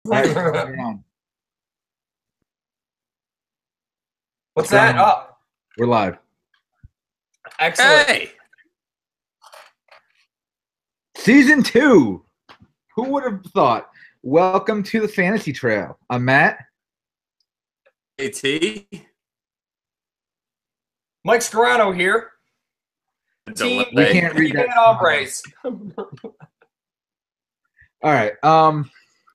All right, we're on. What's that? Oh, We're live. excellent. Hey, Season 2. Who would have thought? Welcome to the Fantasy Trail. I'm Matt. AT. Mike Scarano here. Team We can't read that. Hombres. All right.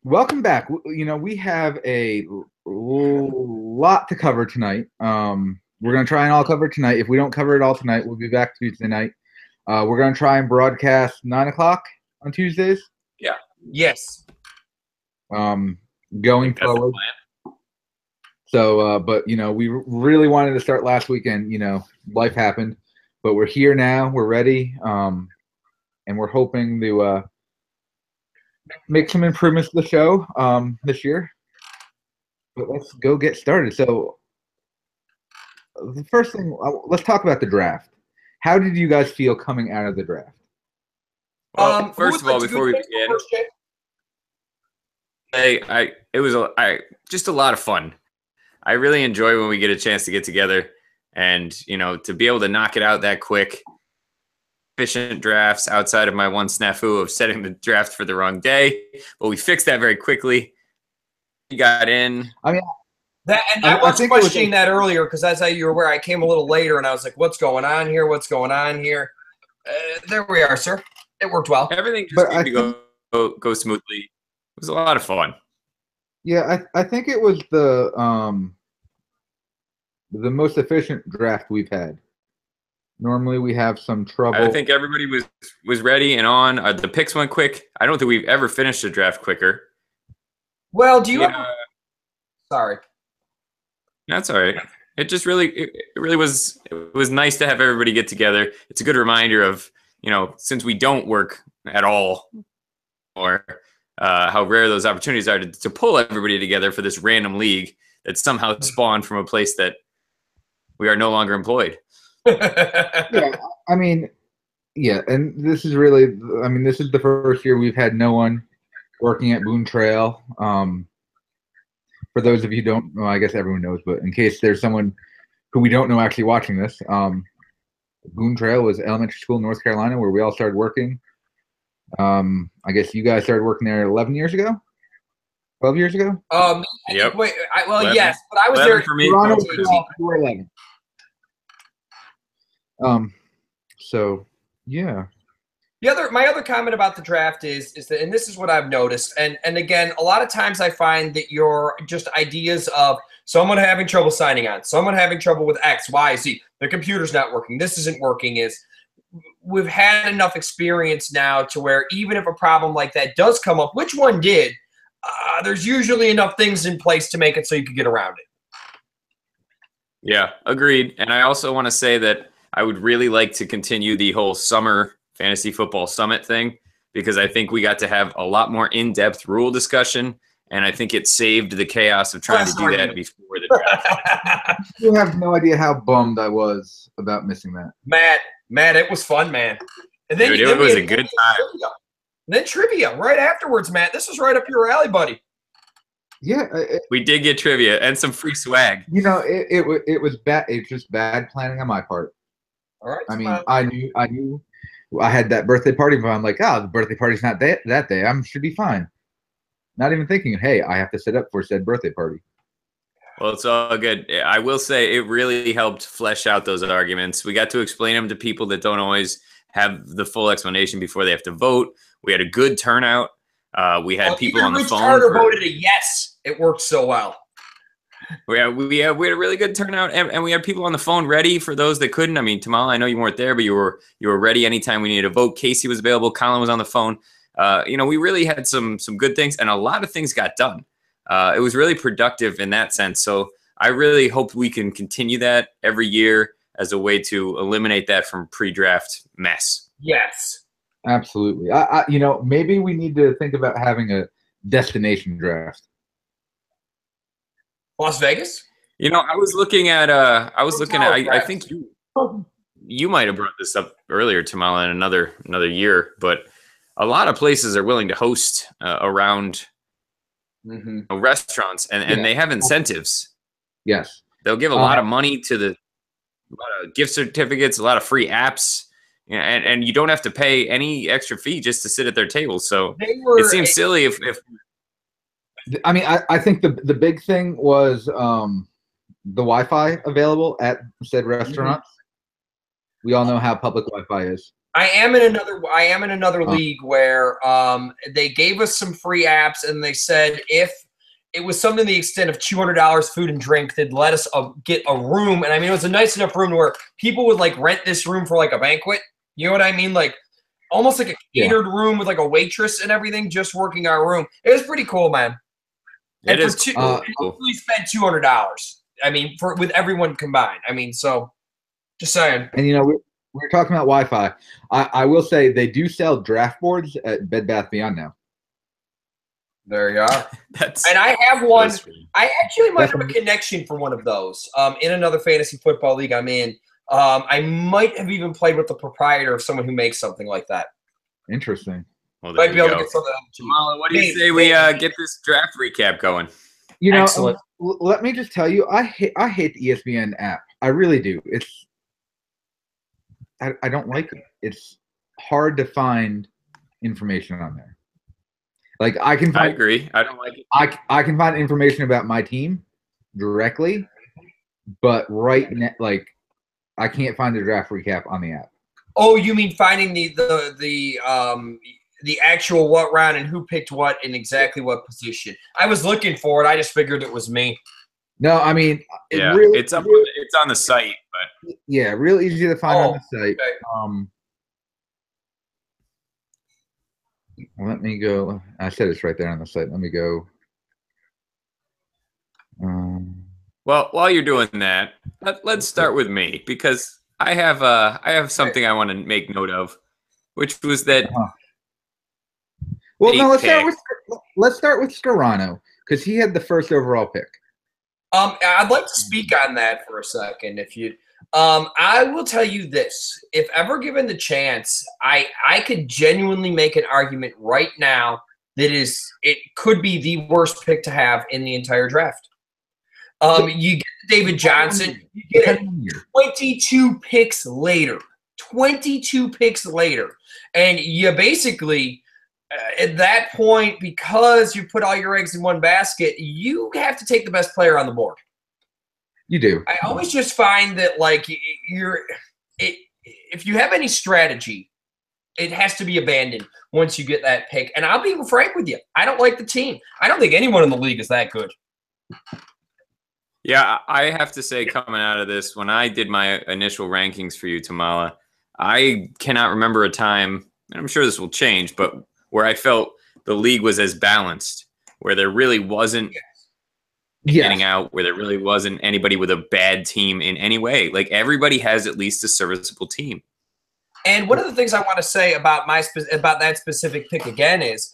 Welcome back. We have a lot to cover tonight. We're gonna try and all cover it tonight. If we don't cover it all tonight, we'll be back Tuesday night. We're gonna try and broadcast 9 o'clock on Tuesdays. Yeah. Yes. Going forward. So, but we really wanted to start last weekend. Life happened, but we're here now. We're ready, and we're hoping to make some improvements to the show this year. But let's go get started. So, the first thing, let's talk about the draft. How did you guys feel coming out of the draft? Well, first of all, before we begin, it was just a lot of fun. I really enjoy when we get a chance to get together and, to be able to knock it out that quick. Efficient drafts outside of my one snafu of setting the draft for the wrong day. But we fixed that very quickly. We got in. I was questioning that earlier because as you were aware, I came a little later and I was like, what's going on here? What's going on here? There we are, sir. It worked well. Everything just seemed to go smoothly. It was a lot of fun. Yeah, I think it was the most efficient draft we've had. Normally we have some trouble. I think everybody was ready and on. The picks went quick. I don't think we've ever finished a draft quicker. Well, do you? Sorry. That's all right. It just really was. It was nice to have everybody get together. It's a good reminder of since we don't work at all, or how rare those opportunities are to pull everybody together for this random league that somehow spawned from a place that we are no longer employed. Yeah, and this is this is the first year we've had no one working at Boone Trail. For those of you who don't know, I guess everyone knows, but in case there's someone who we don't know actually watching this, Boone Trail was elementary school in North Carolina where we all started working. I guess you guys started working there 11 years ago? 12 years ago? Yep. Wait, yes, but I was there for me. Toronto, 11. So yeah. My other comment about the draft is that, and this is what I've noticed, and again, a lot of times I find that your just ideas of someone having trouble signing on, someone having trouble with X, Y, Z, the computer's not working, this isn't working, is we've had enough experience now to where even if a problem like that does come up, which one did, there's usually enough things in place to make it so you can get around it. Yeah, agreed. And I also want to say that I would really like to continue the whole summer fantasy football summit thing because I think we got to have a lot more in-depth rule discussion, and I think it saved the chaos of trying to do that before the draft. You have no idea how bummed I was about missing that. Matt, it was fun, man. And then it was a good time. Then trivia right afterwards, Matt. This is right up your alley, buddy. Yeah, we did get trivia and some free swag. It was bad. It's just bad planning on my part. All right. I knew I had that birthday party, but I'm like, the birthday party's not that day. I should be fine. Not even thinking, hey, I have to set up for said birthday party. Well, it's all good. I will say it really helped flesh out those arguments. We got to explain them to people that don't always have the full explanation before they have to vote. We had a good turnout. We had people on the phone. Carter voted a yes. It worked so well. We had a really good turnout, and we had people on the phone ready for those that couldn't. I mean, Tamal, I know you weren't there, but you were ready anytime we needed a vote. Casey was available. Colin was on the phone. We really had some good things, and a lot of things got done. It was really productive in that sense. So I really hope we can continue that every year as a way to eliminate that from pre-draft mess. Yes. Absolutely. Maybe we need to think about having a destination draft. Las Vegas? I was looking at I think you might have brought this up earlier, Tamala, in another year, but a lot of places are willing to host around restaurants, and they have incentives. Yes. They'll give a lot of money to a lot of gift certificates, a lot of free apps, and you don't have to pay any extra fee just to sit at their table. So it seems silly if I mean, I think the big thing was the Wi-Fi available at said restaurants. We all know how public Wi-Fi is. I am in another league where they gave us some free apps, and they said if it was something to the extent of $200 food and drink, they'd let us get a room. And I mean, it was a nice enough room where people would like rent this room for like a banquet. You know what I mean? Like almost like a catered room with like a waitress and everything, just working our room. It was pretty cool, man. It is cool. We spent $200. I mean, with everyone combined. I mean, so just saying. And you know, we're talking about Wi-Fi. I will say they do sell draft boards at Bed Bath Beyond now. There you are. And I have one. I actually might have a connection for one of those in another fantasy football league I'm in. I might have even played with the proprietor of someone who makes something like that. Interesting. Well, might be able to get something. Jamala, what do you say we get this draft recap going? You know, let me just tell you, I hate the ESPN app. I really do. I don't like it. It's hard to find information on there. Like I agree. I don't like it. I can find information about my team directly, but like I can't find the draft recap on the app. Oh, you mean finding the actual what round and who picked what in exactly what position? I was looking for it. I just figured it was me. No, I mean, it's on the site, but yeah, real easy to find on the site. Okay. Let me go. I said it's right there on the site. Let me go. Well, while you're doing that, let's start with me because I have something I want to make note of, which was that. Well, no, let's start with Scarano because he had the first overall pick. I'd like to speak on that for a second, if you. I will tell you this: if ever given the chance, I could genuinely make an argument right now that it could be the worst pick to have in the entire draft. You get David Johnson, you get it 22 picks later. 22 picks later. And you basically, at that point, because you put all your eggs in one basket, you have to take the best player on the board. You do. I always just find that, like, if you have any strategy, it has to be abandoned once you get that pick. And I'll be frank with you. I don't like the team. I don't think anyone in the league is that good. Yeah, I have to say, coming out of this, when I did my initial rankings for you, Tamala, I cannot remember a time, and I'm sure this will change, but where I felt the league was as balanced, where there really wasn't getting out, where there really wasn't anybody with a bad team in any way. Like, everybody has at least a serviceable team. And one of the things I want to say about that specific pick again is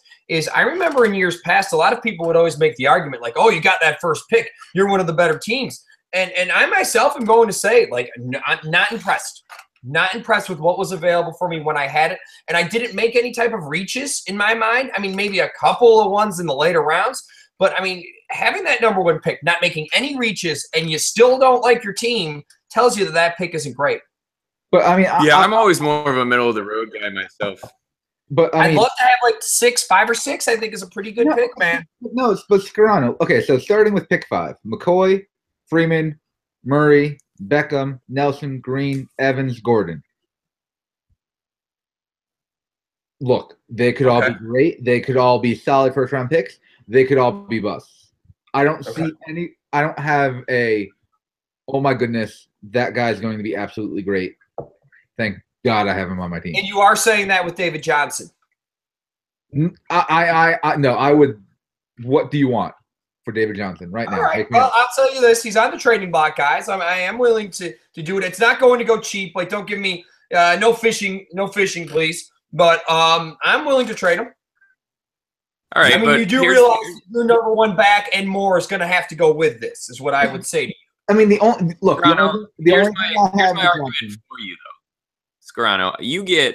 I remember in years past, a lot of people would always make the argument like, oh, you got that first pick. You're one of the better teams. And I myself am going to say, like, I'm not impressed. Not impressed with what was available for me when I had it. And I didn't make any type of reaches in my mind. I mean, maybe a couple of ones in the later rounds. But, I mean, having that number one pick, not making any reaches, and you still don't like your team tells you that pick isn't great. But, I mean, I'm always more of a middle-of-the-road guy myself. But I'd love to have like 5 or 6. I think is a pretty good pick, man. No, but Scarano. Okay, so starting with pick 5: McCoy, Freeman, Murray, Beckham, Nelson, Green, Evans, Gordon. Look, they could all be great. They could all be solid first-round picks. They could all be busts. I don't see any. I don't have a. Oh my goodness, that guy's going to be absolutely great. Thank God I have him on my team. And you are saying that with David Johnson. No, I would. What do you want for David Johnson right now? All right. Well, I'll tell you this: he's on the trading block, guys. I am willing to do it. It's not going to go cheap. Like, don't give me no fishing, please. But I'm willing to trade him. All right. I mean, you do realize your number one back and more is going to have to go with this. Is what I would say to you. I mean, the only here's my argument for you, though. Scarano,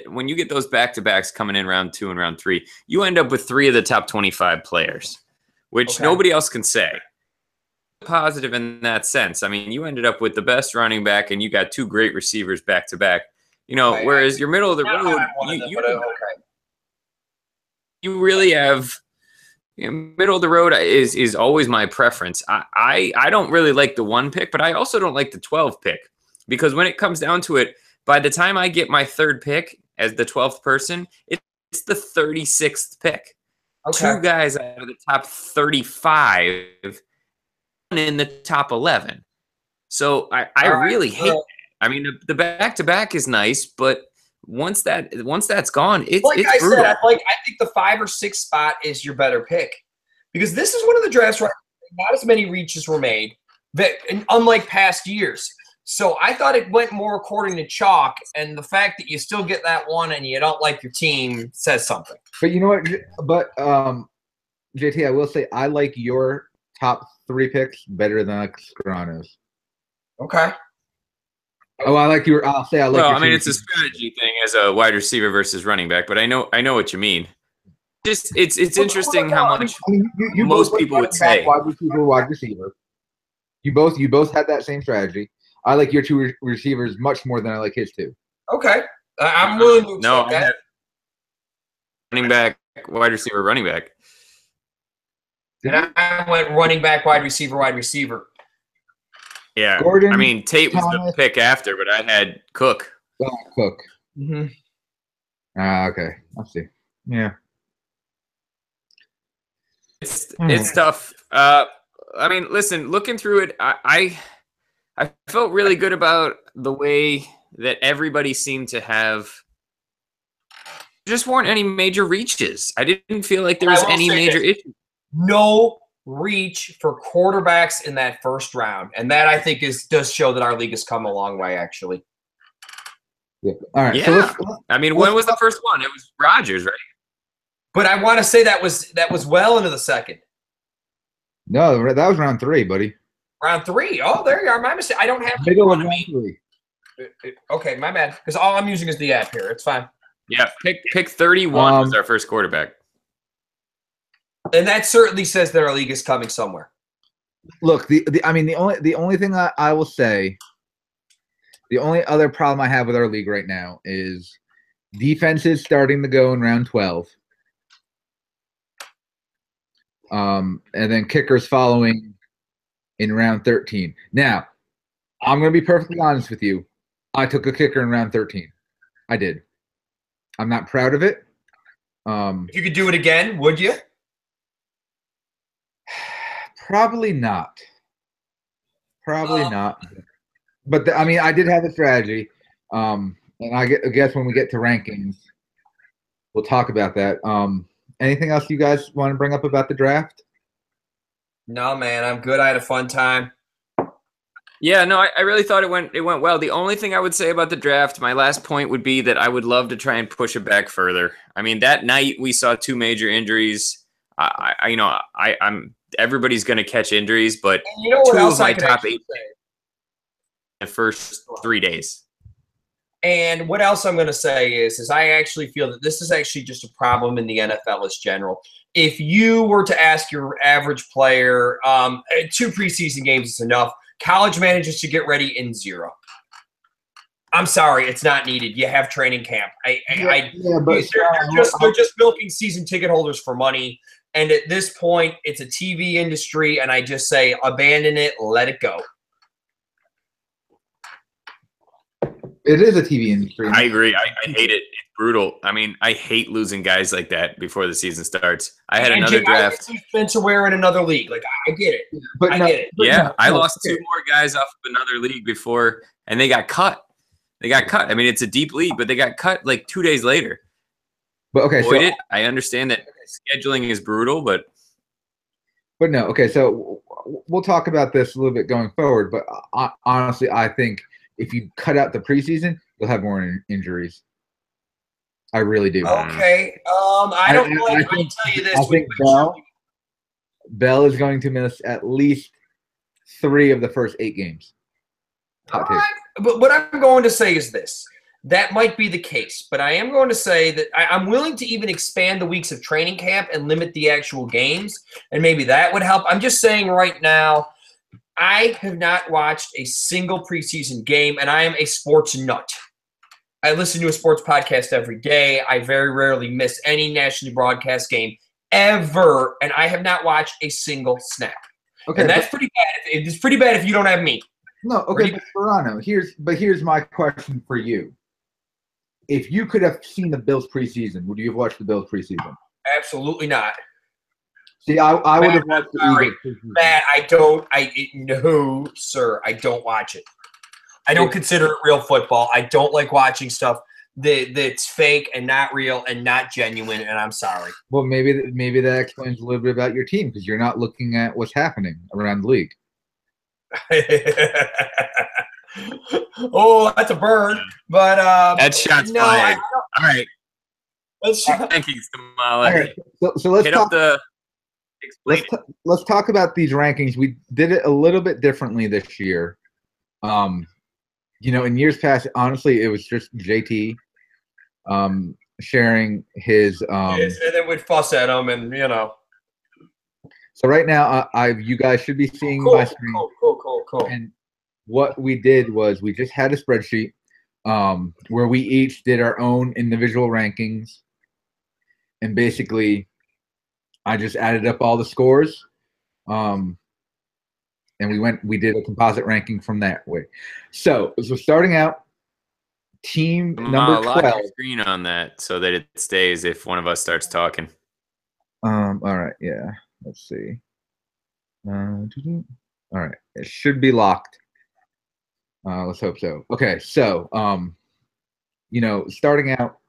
when you get those back-to-backs coming in round 2 and round 3, you end up with 3 of the top 25 players, which nobody else can say. Positive in that sense. I mean, you ended up with the best running back, and you got 2 great receivers back to back. You know, whereas your middle of the road, you really have. You know, middle of the road is always my preference. I don't really like the 1 pick, but I also don't like the 12 pick, because when it comes down to it, by the time I get my 3rd pick as the 12th person, it's the 36th pick. 2 guys out of the top 35 in the top 11. So I really hate that. I mean, the back-to-back is nice, but once that's gone, it's brutal. Said, I think the 5 or 6 spot is your better pick, because this is one of the drafts where not as many reaches were made, unlike past years. So I thought it went more according to chalk, and the fact that you still get that one and you don't like your team says something. But you know what? But JT, I will say I like your top 3 picks better than Scarano's. Okay. Oh, I like your. I'll say I like. Well, your I mean, it's a strategy thing as a wide receiver versus running back, but I know what you mean. Just it's interesting how much you most people would say wide receiver. You both had that same strategy. I like your 2 receivers much more than I like his 2. Okay, I'm willing to accept that. Running back, wide receiver, running back. And I went running back, wide receiver. Yeah, Gordon, I mean, Tate was the pick after, but I had Cook. Cook. Mm-hmm. Okay, I'll see. Yeah, it's tough. I mean, listen, looking through it, I felt really good about the way that everybody seemed to have. There just weren't any major reaches. I didn't feel like there was any major issue. No reach for quarterbacks in that 1st round, and that I think does show that our league has come a long way, actually. Yeah. All right. Yeah. So I mean, when was the first one? It was Rodgers, right? But I want to say that was well into the 2nd. No, that was round 3, buddy. Round 3. Oh, there you are. My mistake. I don't have middle of round 3. Okay, my bad. Because all I'm using is the app here. It's fine. Yeah, pick 31 was our first quarterback. And that certainly says that our league is coming somewhere. Look, the only thing I will say, the only other problem I have with our league right now is defenses starting to go in round 12. And then kickers following in round 13. Now, I'm going to be perfectly honest with you. I took a kicker in round 13. I did. I'm not proud of it. If you could do it again, would you? Probably not. Probably not. But I did have a strategy. And I guess when we get to rankings, we'll talk about that. Anything else you guys want to bring up about the draft? No, man, I'm good. I had a fun time. Yeah, no, I really thought it went well. The only thing I would say about the draft, my last point would be that I would love to try and push it back further. I mean, that night we saw 2 major injuries. I'm everybody's going to catch injuries, but you know what 2 else of my I could top 8 say? In the first 3 days. And what else I'm going to say is I actually feel that this is actually just a problem in the NFL as general. If you were to ask your average player, 2 preseason games is enough. College managers to get ready in 0. I'm sorry, it's not needed. You have training camp. They're just milking season ticket holders for money. And at this point, it's a TV industry, and I just say abandon it, let it go. It is a TV industry. I agree. I hate it. It's brutal. I mean, I hate losing guys like that before the season starts. I had another draft. I see Spencer Ware in another league. Like, I get it. I get it. Yeah, I lost 2 more guys off of another league before, and they got cut. I mean, it's a deep league, but they got cut like 2 days later. But okay, Avoid it. I understand that scheduling is brutal, but no. Okay, so we'll talk about this a little bit going forward. But honestly, I think if you cut out the preseason, you'll have more injuries. I really do. Okay. I don't know. I can tell you this. I think Bell is going to miss at least 3 of the first 8 games. All right. But what I'm going to say is this. that might be the case. But I am going to say that I'm willing to even expand the weeks of training camp and limit the actual games, and maybe that would help. I'm just saying right now, I have not watched a single preseason game, and I am a sports nut. I listen to a sports podcast every day. I very rarely miss any nationally broadcast game ever, and I have not watched a single snap. Okay, and that's pretty bad. It's pretty bad if you don't have me. No, okay, but Serrano, here's my question for you. If you could have seen the Bills preseason, would you have watched the Bills preseason? Absolutely not. See, I would have watched the Eagles preseason. Matt, no, sir, I don't watch it. I don't consider it real football. I don't like watching stuff that's fake and not real and not genuine, and I'm sorry. Well, maybe that explains a little bit about your team because you're not looking at what's happening around the league. Oh, that's a bird. But that's shots fired. All right. Thank you, Tamala. Right. So let's talk. Let's talk about these rankings. We did it a little bit differently this year. In years past, honestly, it was just JT sharing his. And then we'd fuss at him, and So right now, you guys should be seeing my screen. Cool. And what we did was we just had a spreadsheet where we each did our own individual rankings, and basically, I just added up all the scores, and we did a composite ranking from that way. So starting out, team number 12. Lock your screen on that so that it stays if one of us starts talking. All right, yeah. Let's see. All right, it should be locked. Let's hope so. Okay, so starting out,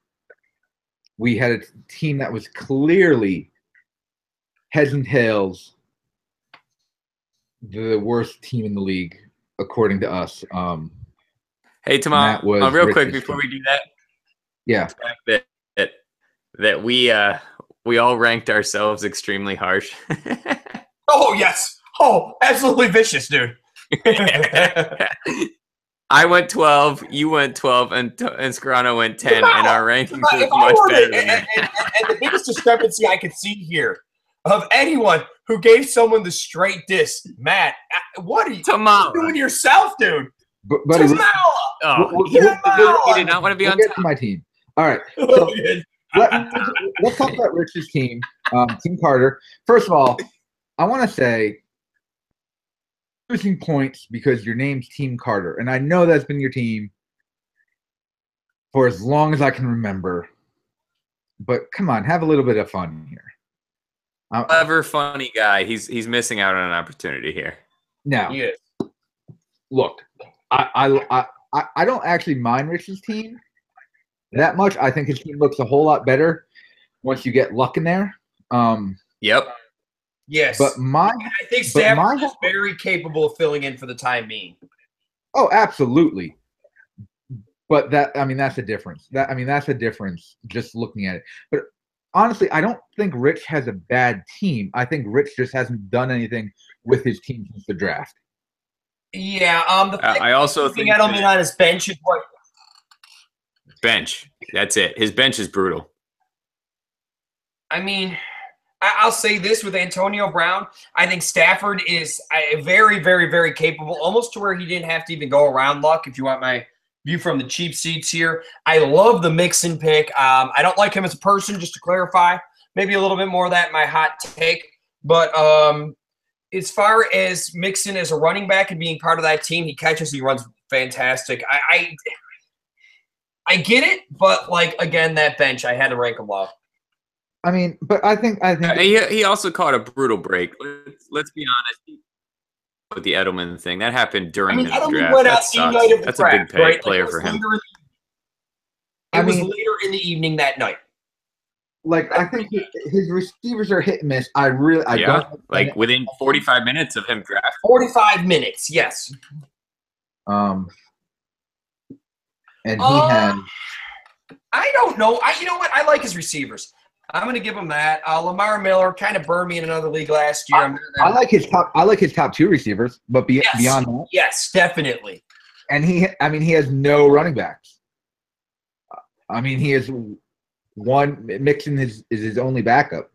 we had a team that was clearly heads and tails the worst team in the league, according to us. Hey, Tamal, real quick before we do that. Yeah. That we all ranked ourselves extremely harsh. Oh, yes. Oh, absolutely vicious, dude. I went 12, you went 12, and Scarano went 10, and our rankings was much better than that. And the biggest discrepancy I could see here of anyone who gave someone the straight diss, Matt, what are you doing yourself, dude? Buddy, he did not want to be on top. My team. All right. So let's talk about Rich's team, Team Carter. First of all, I want to say losing points because your name's Team Carter, and I know that's been your team for as long as I can remember. But come on, have a little bit of fun here. Clever, funny guy. He's missing out on an opportunity here. Now, look, I don't actually mind Rich's team that much. I think his team looks a whole lot better once you get Luck in there. Yep. Yes. But I think Stafford is very capable of filling in for the time being. Oh, absolutely. But that's a difference. That's a difference just looking at it. But honestly, I don't think Rich has a bad team. I think Rich just hasn't done anything with his team since the draft. Yeah. I also think Edelman on his bench is what. Bench. That's it. His bench is brutal. I mean, I'll say this with Antonio Brown. I think Stafford is very, very, very capable, almost to where he didn't have to even go around Luck, if you want my view from the cheap seats here. I love the Mixon pick. I don't like him as a person, just to clarify. Maybe a little bit more of that in my hot take. But as far as Mixon as a running back and being part of that team, he catches, he runs fantastic. I get it, but, again, that bench, I had to rank him low. I mean, but I think he also caught a brutal break. Let's be honest with the Edelman thing. That happened during the draft. Went out the night of the That's draft, a big player for him. It was later in the evening that night. I think his receivers are hit and miss. I don't within 45 minutes of him drafting. 45 minutes, yes. And he had. I don't know. You know what? I like his receivers. I'm going to give him that. Lamar Miller kind of burned me in another league last year. I like his top two receivers, but beyond that, yes, definitely. And he has no running backs. I mean, he is Mixon is his only backup.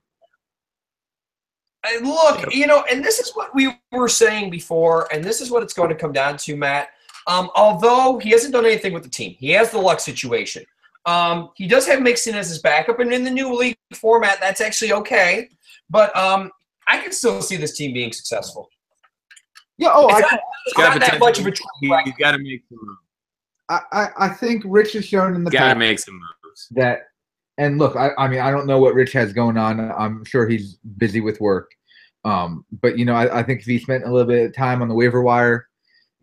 Look, and this is what we were saying before, and this is what it's going to come down to, Matt. Although he hasn't done anything with the team, he has the luck situation. He does have Mixon as his backup, and in the new league format, that's actually okay. But I can still see this team being successful. Yeah. It's not that much of a track. You got to make some moves. I think Rich has shown in the past got to make some moves. that. And look, I mean, I don't know what Rich has going on. I'm sure he's busy with work. But I think if he spent a little bit of time on the waiver wire,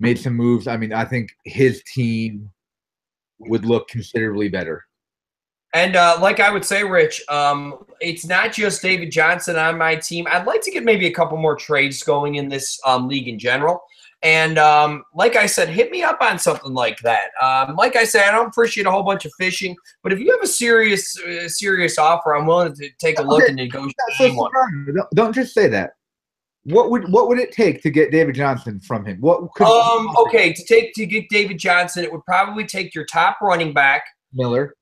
made some moves, I mean, I think his team would look considerably better. And like I would say, Rich, it's not just David Johnson on my team. I'd like to get maybe a couple more trades going in this league in general. And like I said, hit me up on something like that. Like I said, I don't appreciate a whole bunch of fishing, but if you have a serious offer, I'm willing to take a look and negotiate. Don't just say that. What would it take to get David Johnson from him? Okay, to get David Johnson, it would probably take your top running back, Miller,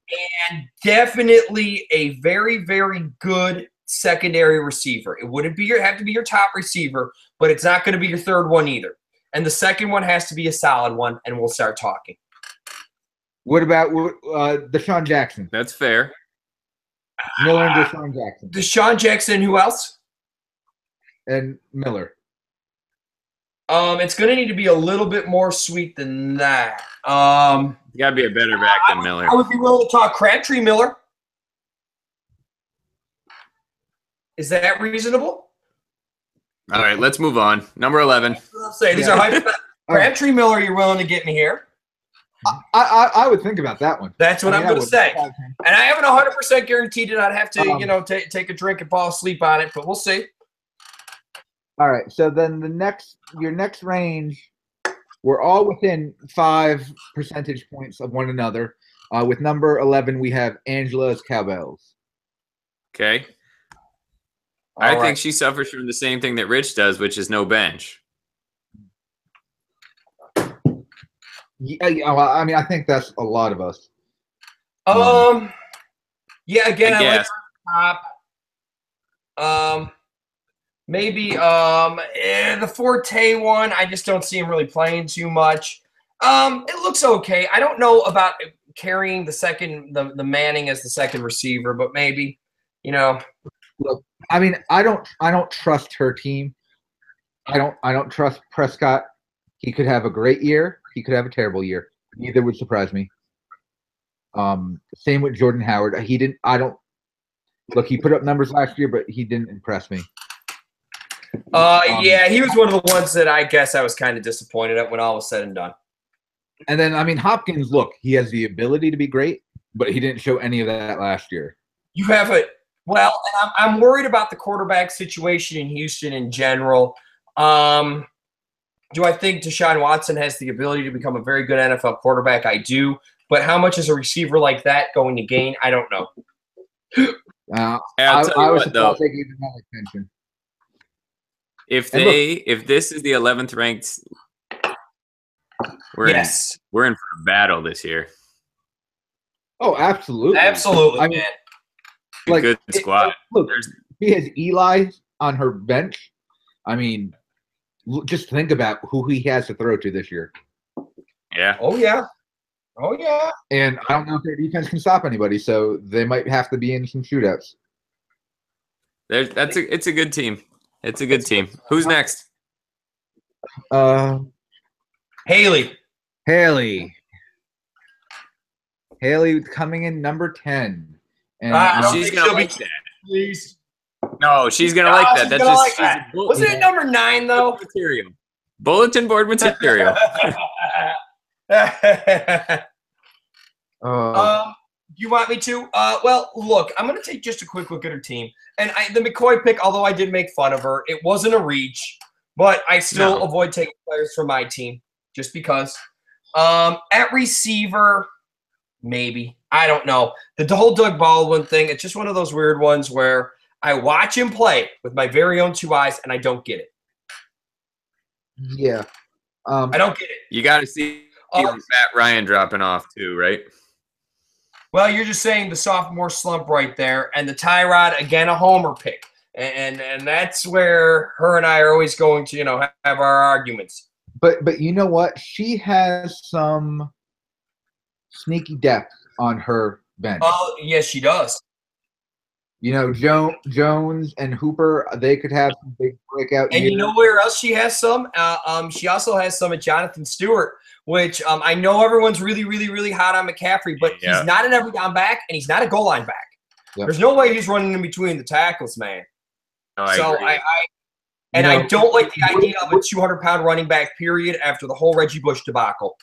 and definitely a very, very good secondary receiver. It wouldn't have to be your top receiver, but it's not going to be your third one either. And the second one has to be a solid one, and we'll start talking. What about Deshaun Jackson? That's fair. Miller and Deshaun Jackson. Deshaun Jackson, who else? And Miller. It's going to need to be a little bit more sweet than that. You got to be a better back than Miller. I would be willing to talk Crabtree Miller. Is that reasonable? All right, let's move on. Number 11. These are hypothetical. Crabtree Miller, you're willing to get me here? I would think about that one. That's what I'm going to say. And I haven't 100% guaranteed that I'd have to, take a drink and fall asleep on it, but we'll see. All right. So then your next range, we're all within 5 percentage points of one another. With number 11, we have Angela's Cowbells. Okay. I think she suffers from the same thing that Rich does, which is no bench. Yeah, well, I mean, I think that's a lot of us. Yeah, again, I like top. Maybe the Forte one, I just don't see him really playing too much. It looks okay. I don't know about carrying the Manning as the second receiver, but maybe, Look, I mean, I don't trust her team. I don't trust Prescott. He could have a great year. He could have a terrible year. Neither would surprise me. Same with Jordan Howard. He put up numbers last year, but he didn't impress me. Yeah, he was one of the ones that I guess I was kind of disappointed at when all was said and done. And then, I mean, Hopkins, look, he has the ability to be great, but he didn't show any of that last year. You have it. Well, I'm worried about the quarterback situation in Houston in general. Do I think Deshaun Watson has the ability to become a very good NFL quarterback? I do. But how much is a receiver like that going to gain? I don't know. I was surprised they gave him that attention. If this is the 11th ranked, we're in for a battle this year. Oh, absolutely. Absolutely, I mean, man. Good squad. Look, he has Eli on her bench. I mean, just think about who he has to throw to this year. Yeah. Oh, yeah. Oh, yeah. And I don't know if their defense can stop anybody, so they might have to be in some shootouts. It's a good team. It's a good team. Who's next? Haley coming in number 10. And she's going to like that. Please. No, she's going to like that. That's just like that. Wasn't it number 9, though? Material. Bulletin board material. You want me to? Well, look, I'm going to take just a quick look at her team. And the McCoy pick, although I did make fun of her, it wasn't a reach. But I still avoid taking players from my team just because. At receiver, maybe. I don't know. The whole Doug Baldwin thing, it's just one of those weird ones where I watch him play with my very own 2 eyes, and I don't get it. Yeah. I don't get it. You got to see Matt Ryan dropping off too, right? Well, you're just saying the sophomore slump right there, and the Tyrod, again, a homer pick. And that's where her and I are always going to, have our arguments. But you know what? She has some sneaky depth on her bench. Oh, yes, she does. Jones and Hooper, they could have some big breakout years. And you know where else she has some? She also has some at Jonathan Stewart, which I know everyone's really, really, really hot on McCaffrey, but he's not an every down back, and he's not a goal line back. Yep. There's no way he's running in between the tackles, man. No, I don't like the idea of a 200-pound running back, period, after the whole Reggie Bush debacle.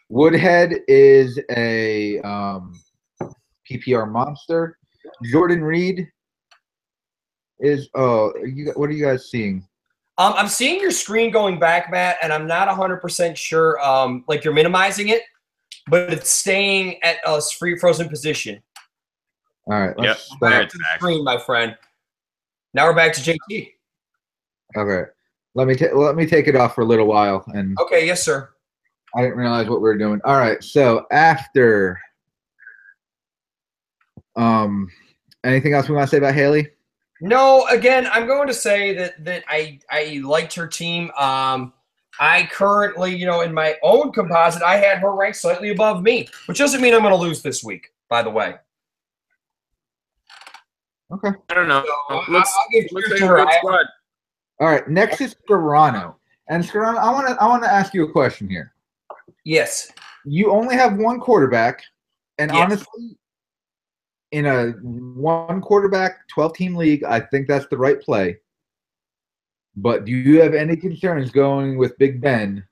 Woodhead is a PPR monster. Jordan Reed is what are you guys seeing? I'm seeing your screen going back, Matt, and I'm not 100% sure like you're minimizing it, but it's staying at a free frozen position. All right, let's back to the screen, my friend. Now we're back to JT. Okay. Let me take it off for a little while. And okay, yes, sir. I didn't realize what we were doing. All right, so after anything else we want to say about Haley? No, again, I'm going to say that I liked her team. I currently, in my own composite, I had her ranked slightly above me, which doesn't mean I'm going to lose this week, by the way. Okay. I don't know. So, let's give to her. All right, next is Scarano. And Scarano, I want to ask you a question here. Yes. You only have one quarterback, and honestly, in a one quarterback 12-team league, I think that's the right play. But do you have any concerns going with Big Ben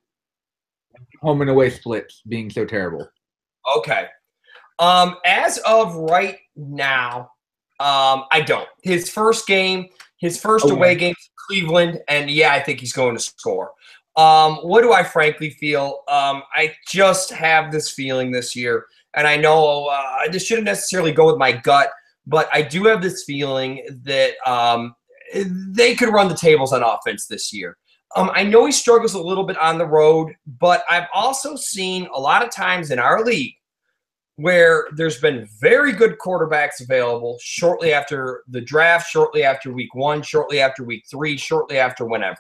home and away splits being so terrible? Okay. As of right now, I don't. His first away game to Cleveland, and I think he's going to score. What do I frankly feel? I just have this feeling this year, and I know this shouldn't necessarily go with my gut, but I do have this feeling that they could run the tables on offense this year. I know he struggles a little bit on the road, but I've also seen a lot of times in our league where there's been very good quarterbacks available shortly after the draft, shortly after week 1, shortly after week 3, shortly after whenever.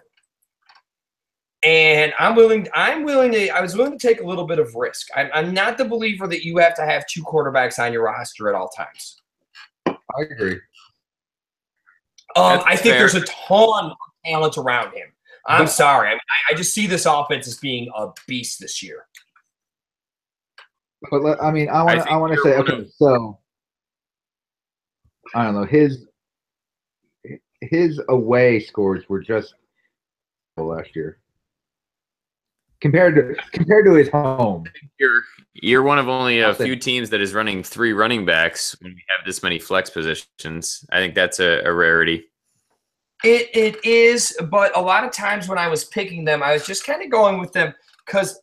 And I was willing to take a little bit of risk. I'm not the believer that you have to have 2 quarterbacks on your roster at all times. I agree. I think there's a ton of talent around him. I'm sorry. I just see this offense as being a beast this year. But I want to say, okay, so I don't know, his away scores were just last year compared to his home. You're one of only a few teams that is running 3 running backs when we have this many flex positions. I think that's a rarity. It is, but a lot of times when I was picking them, I was just kind of going with them because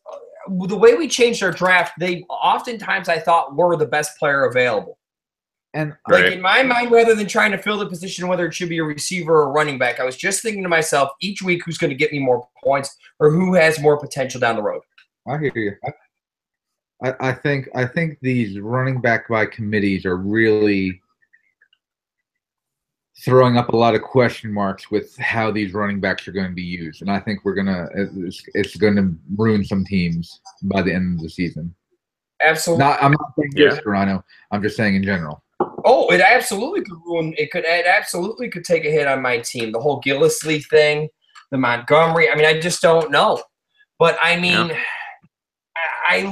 the way we changed our draft, they oftentimes I thought were the best player available. And in my mind, rather than trying to fill the position, whether it should be a receiver or a running back, I was just thinking to myself each week who's going to get me more points or who has more potential down the road. I hear you. I think these running back by committees are really throwing up a lot of question marks with how these running backs are going to be used, and I think it's going to ruin some teams by the end of the season. Absolutely. I'm not saying this, Toronto. I'm just saying in general. Oh, it absolutely could ruin. It absolutely could take a hit on my team. The whole Gillislee thing, the Montgomery. I just don't know. But I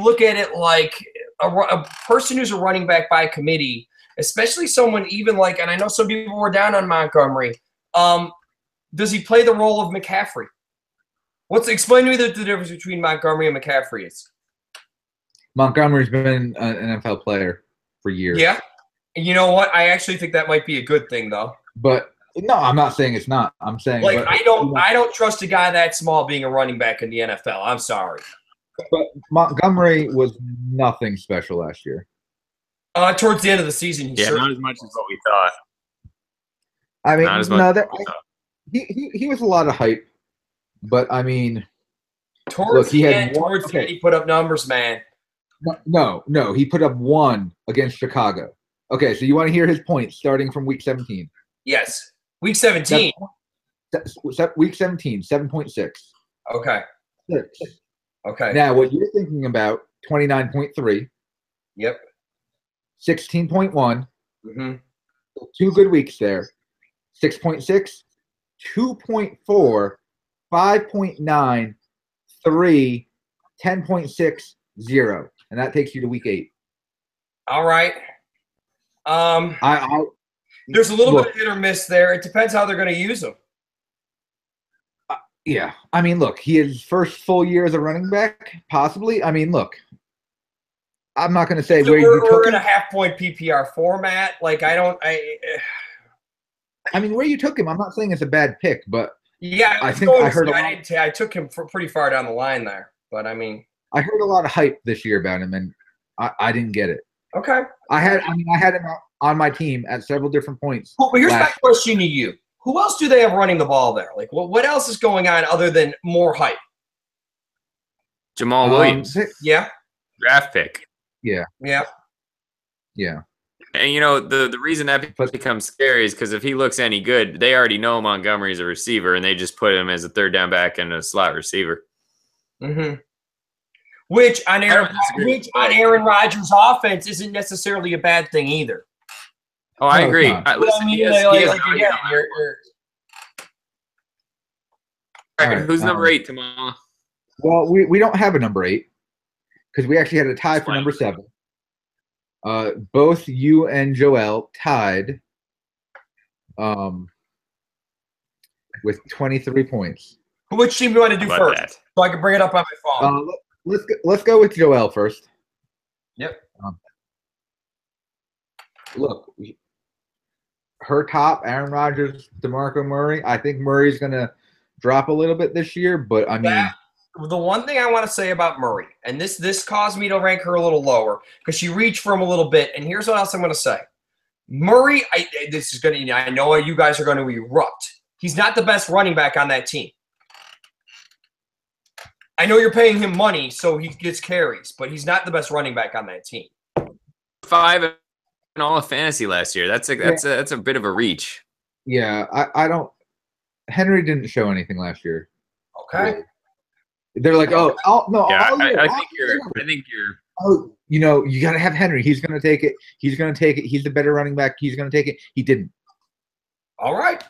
look at it like a person who's a running back by committee, especially someone even like, and I know some people were down on Montgomery. Does he play the role of McCaffrey? Explain to me the difference between Montgomery and McCaffrey is. Montgomery's been an NFL player for years. Yeah. You know what? I actually think that might be a good thing, though. But no, I'm not saying it's not. I'm saying I don't trust a guy that small being a running back in the NFL. I'm sorry. But Montgomery was nothing special last year. Towards the end of the season, not as much as what we thought. Not as much he was a lot of hype, but towards the end, he put up numbers, man. No. He put up 1 against Chicago. Okay, so you want to hear his points starting from week 17? Yes. Week 17. Week 17, 7.6. Okay. 6. Okay. Now, what you're thinking about, 29.3. Yep. 16.1. Mm-hmm. 2 good weeks there. 6.6, 2.4, 5.9, 3, 10.6, 0. And that takes you to week 8. All right. I There's a little look, bit of hit or miss there. It depends how they're going to use him. Yeah. I mean, look, his first full year as a running back, possibly. I mean, look, I'm not going to say where you took we're in him. a half-point PPR format. Like, I mean, where you took him, I'm not saying it's a bad pick, but yeah, I think I heard a lot. I took him pretty far down the line there, but I mean, I heard a lot of hype this year about him, and I didn't get it. okay. I had him on my team at several different points. Well, but here's my question to you: who else do they have running the ball there? Like, what else is going on other than more hype? Jamal Williams. Yeah. Draft pick. Yeah. Yeah. And the reason that becomes scary is because if he looks any good, they already know Montgomery's a receiver, and they just put him as a third down back and a slot receiver. Mm-hmm. Which on Aaron Rodgers' offense isn't necessarily a bad thing either. Oh, I agree. Who's number 8 tomorrow? Well, we don't have a number 8 because we actually had a tie for number 7. Both you and Joel tied with 23 points. Which team do you want to do first? So I can bring it up on my phone. Let's go with Joel first. Yep. Look, her top, Aaron Rodgers, DeMarco Murray. I think Murray's going to drop a little bit this year, but I mean, the one thing I want to say about Murray, and this caused me to rank her a little lower because she reached for him a little bit. And here's what else I'm going to say: Murray, I know you guys are going to erupt. He's not the best running back on that team. I know you're paying him money, so he gets carries, but he's not the best running back on that team. 5 in all of fantasy last year. That's a bit of a reach. Yeah, I don't. Henry didn't show anything last year. Okay. Really. They're like, no. Yeah, I think you're. Oh, you got to have Henry. He's going to take it. He's the better running back. He's going to take it. He didn't. All right.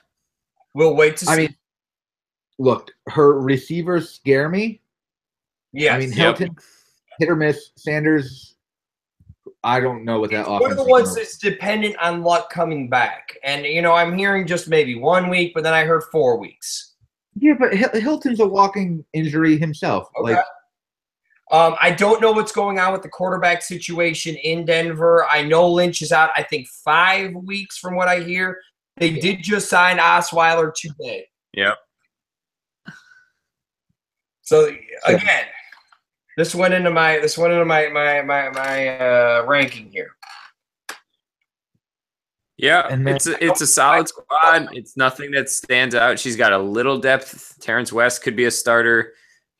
We'll wait to see. I mean, look, her receivers scare me. Yeah. I mean, Hilton, hit or miss. Sanders, I don't know what that offense is. One of the ones that's dependent on luck coming back. And, I'm hearing just maybe 1 week, but then I heard 4 weeks. Yeah, but Hilton's a walking injury himself. Okay. I don't know what's going on with the quarterback situation in Denver. I know Lynch is out, I think, 5 weeks from what I hear. They did just sign Osweiler today. Yep. So, again, this went into my ranking here. Yeah, it's a solid squad. It's nothing that stands out. She's got a little depth. Terrence West could be a starter.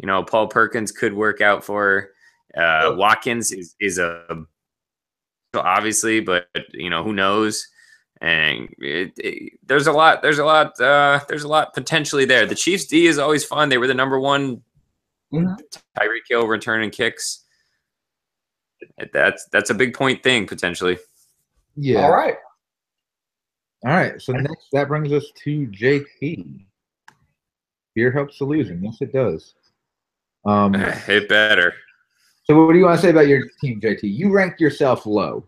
Paul Perkins could work out for her. Watkins is obviously, but who knows? And there's a lot potentially there. The Chiefs D is always fun. They were the number 1 Tyreek Hill returning kicks. That's a big point thing potentially. Yeah. All right. So next, that brings us to JT. Fear helps the losing. Yes, it does. It better. So what do you want to say about your team, JT? You ranked yourself low.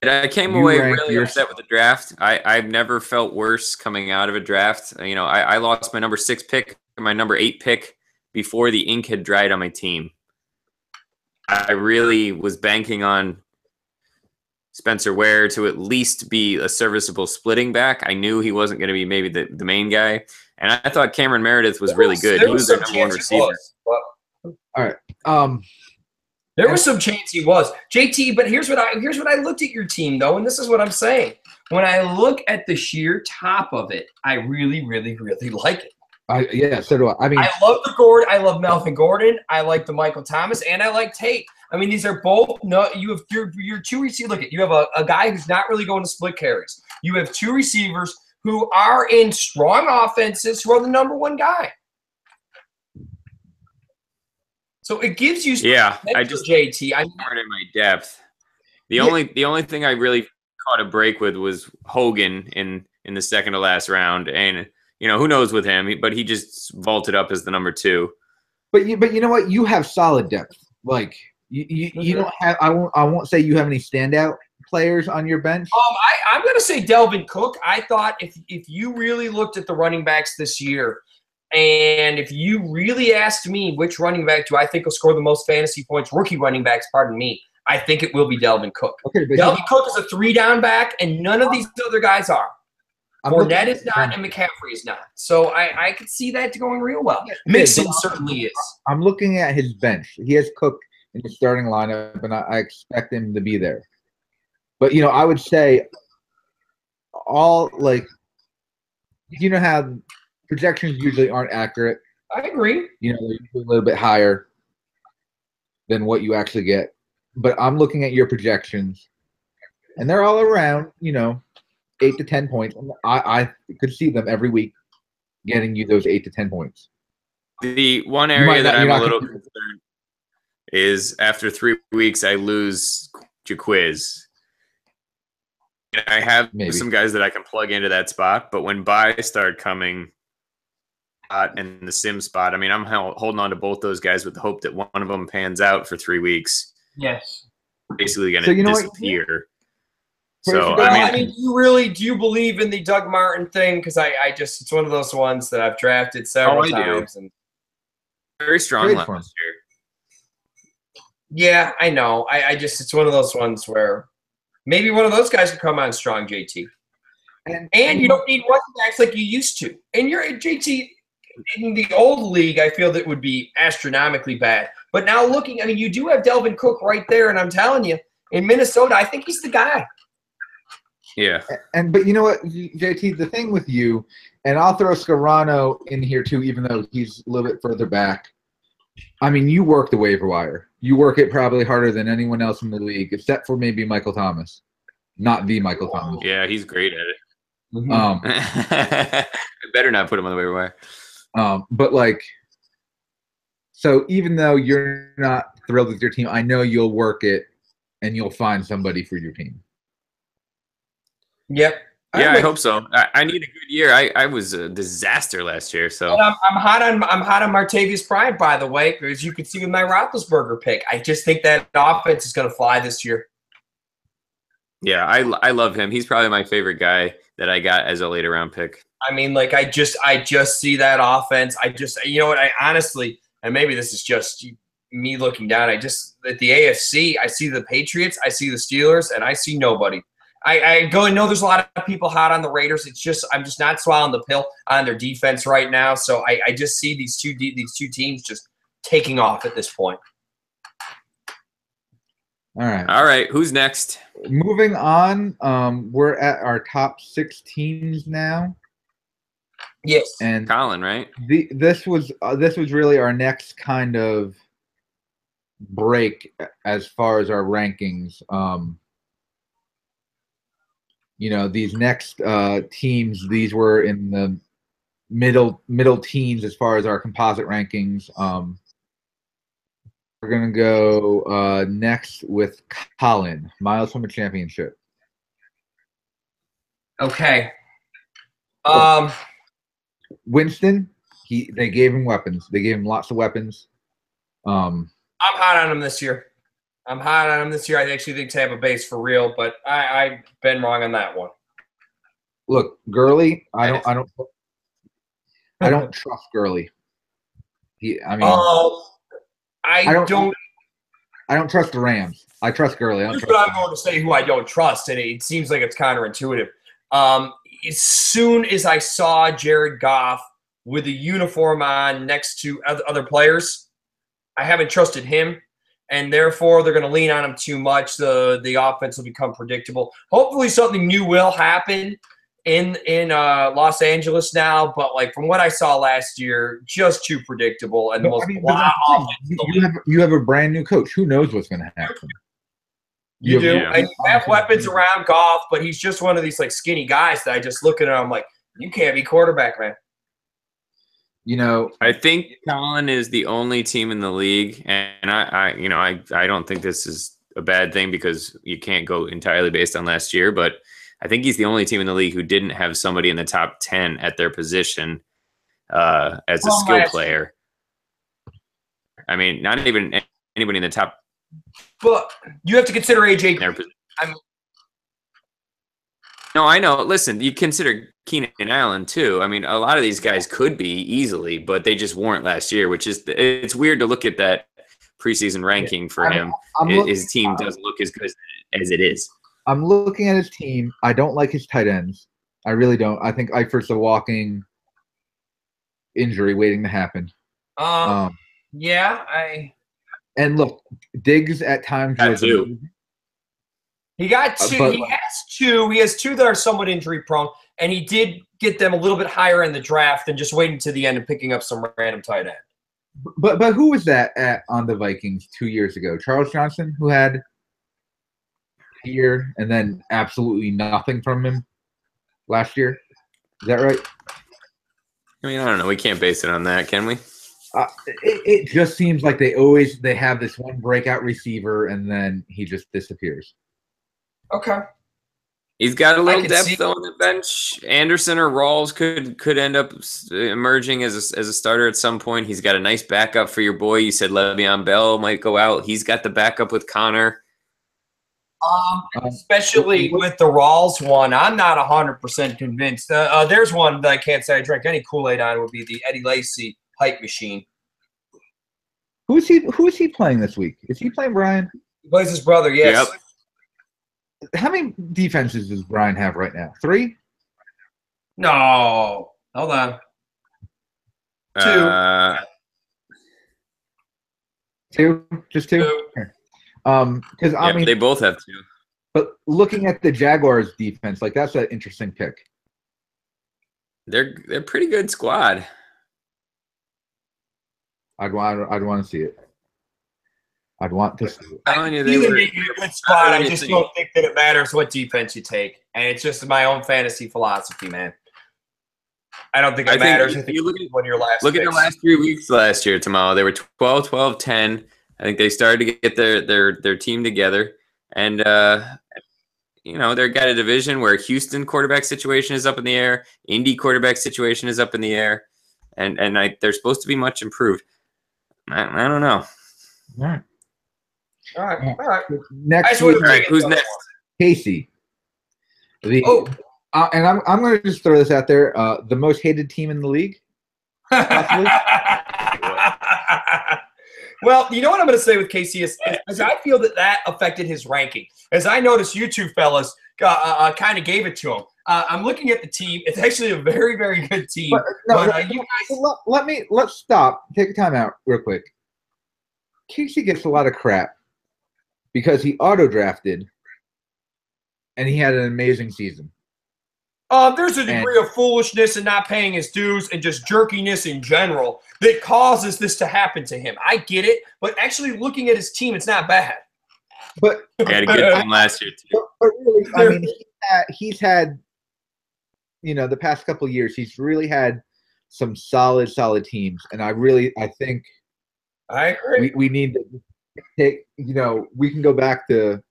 I came away really upset with the draft. I've never felt worse coming out of a draft. I lost my number 6 pick and my number 8 pick before the ink had dried on my team. I really was banking on Spencer Ware to at least be a serviceable splitting back. I knew he wasn't going to be maybe the main guy. And I thought Cameron Meredith was really good. He was their number 1 receiver. All right. There was some chance he was. JT, but here's what I looked at your team, though, and this is what I'm saying. When I look at the sheer top of it, I really, really, really like it. Yeah, so do I. I mean, I love the Gordon. I love Melvin Gordon. I like the Michael Thomas, and I like Tate. I mean, these are both. No, you have your two receivers. Look at you have a guy who's not really going to split carries. You have two receivers who are in strong offenses who are the number one guy. So it gives you. I just JT. I'm in my depth. The only thing I really caught a break with was Hogan in the second to last round, and who knows with him, but he just vaulted up as the number 2. But you know what? You have solid depth. Like you don't have. I won't say you have any standout players on your bench. I'm going to say Delvin Cook. I thought if you really looked at the running backs this year, and if you really asked me which running back do I think will score the most fantasy points, rookie running backs, pardon me, I think it will be Delvin Cook. Okay, Delvin Cook is a 3-down back, and none of these other guys are. Fournette is not, and McCaffrey is not. So I could see that going real well. Mixon certainly is. I'm looking at his bench. He has Cook in the starting lineup, and I expect him to be there. But, I would say how projections usually aren't accurate. I agree. They're usually a little bit higher than what you actually get. But I'm looking at your projections, and they're all around, 8 to 10 points. I could see them every week getting you those 8 to 10 points. The one area that I'm a little concerned is after 3 weeks, I lose Jaquiz. I have some guys that I can plug into that spot, but when buys start coming in the sim spot, I mean, I'm holding on to both those guys with the hope that one of them pans out for 3 weeks. Yes. Basically going to disappear. So, do you believe in the Doug Martin thing? Because it's one of those ones that I've drafted several times. And very strong last year. Yeah, I know. It's one of those ones where maybe one of those guys could come on strong, JT. And you don't need running backs like you used to. And you're JT in the old league, I feel that would be astronomically bad. But now you do have Delvin Cook right there, and I'm telling you, in Minnesota, I think he's the guy. Yeah. But you know what, JT, the thing with you, and I'll throw Scarano in here too, even though he's a little bit further back. I mean, you work the waiver wire. You work it probably harder than anyone else in the league, except for maybe Michael Thomas. Not the Michael Thomas. Yeah, he's great at it. Mm-hmm. I better not put him on the waiver wire. But so even though you're not thrilled with your team, I know you'll work it and you'll find somebody for your team. Yep. Yeah, I hope so. I need a good year. I was a disaster last year, so I'm hot on Martavis Bryant, by the way, as you can see with my Roethlisberger pick. I just think that offense is going to fly this year. Yeah, I love him. He's probably my favorite guy that I got as a later round pick. I mean, I just see that offense. I honestly, and maybe this is just me looking down. At the AFC, I see the Patriots, I see the Steelers, and I see nobody. I know there's a lot of people hot on the Raiders. I'm just not swallowing the pill on their defense right now. So I just see these two teams just taking off at this point. All right. Who's next? Moving on. We're at our top 6 teams now. Yes. And Colin, right? This was really our next kind of break as far as our rankings. These next teams, these were in the middle teens as far as our composite rankings. We're going to go next with Colin, miles from a championship. Okay. Winston, they gave him weapons. They gave him lots of weapons. I'm hot on him this year. I actually think Tampa Bay's for real, but I've been wrong on that one. Look, Gurley, I don't trust Gurley. I don't trust the Rams. I trust Gurley. Here's what I'm going to say who I don't trust, and it seems like it's counterintuitive. As soon as I saw Jared Goff with a uniform on next to other players, I haven't trusted him. And therefore, they're going to lean on him too much. The offense will become predictable. Hopefully, something new will happen in Los Angeles now, but like from what I saw last year, just too predictable and the most blah offense. You have a brand new coach. Who knows what's going to happen? You do. Yeah. And you have weapons around Goff, but he's just one of these like skinny guys that I just look at him. I'm like, you can't be quarterback, man. You know, I think Colin is the only team in the league, and I don't think this is a bad thing because you can't go entirely based on last year, but I think he's the only team in the league who didn't have somebody in the top 10 at their position as a skill player. I mean, not even anybody in the top. But you have to consider AJ. No, I know. Listen, you consider Keenan Allen too. I mean, a lot of these guys could be easily, but they just weren't last year, which is it's weird to look at that preseason ranking for him. His team doesn't look as good as it is. I'm looking at his team. I don't like his tight ends. I really don't. I think Eifert's a walking injury waiting to happen. And look, Diggs at times was He got two. He has two. He has two that are somewhat injury prone, and he did get them a little bit higher in the draft than just waiting to the end and picking up some random tight end. But who was that on the Vikings 2 years ago? Charles Johnson, who had a year and then absolutely nothing from him last year. Is that right? I mean, I don't know. We can't base it on that, can we? It just seems like they have this one breakout receiver and then he just disappears. Okay. He's got a little depth though on the bench. Anderson or Rawls could end up emerging as a starter at some point. He's got a nice backup for your boy. You said Le'Veon Bell might go out. He's got the backup with Connor. Especially with the Rawls one, I'm not 100% convinced. There's one that I can't say I drank any Kool-Aid on would be the Eddie Lacy hype machine. Who is he playing this week? Is he playing Brian? He plays his brother, yes. Yep. How many defenses does Brian have right now? 3? No. Hold on. 2. 2? Just 2? 2. Because I mean, they both have 2. But looking at the Jaguars defense, like that's an interesting pick. They're a pretty good squad. I'd want to see it. I'd want to see it. I feel they make a good spot. I just don't think that it matters what defense you take. And it's just my own fantasy philosophy, man. I don't think it matters. I think you look at the last 3 weeks last year, Tamala. They were 12, 12, 10. I think they started to get their team together. And, they've got a division where Houston quarterback situation is up in the air. Indy quarterback situation is up in the air. And they're supposed to be much improved. I don't know. All right. Next week, who's next? Casey. And I'm going to just throw this out there. The most hated team in the league. Well, you know what I'm going to say with Casey is I feel that affected his ranking. As I noticed, you two fellas kind of gave it to him. I'm looking at the team. It's actually a very, very good team. Let's stop. Take a time out real quick. Casey gets a lot of crap because he auto-drafted and he had an amazing season. There's a degree of foolishness and not paying his dues and just jerkiness in general that causes this to happen to him. I get it, but actually looking at his team, it's not bad. But he had a good team last year too. But really, I mean, he's had, the past couple of years, he's really had some solid teams, and I think I agree. We need to take, we can go back to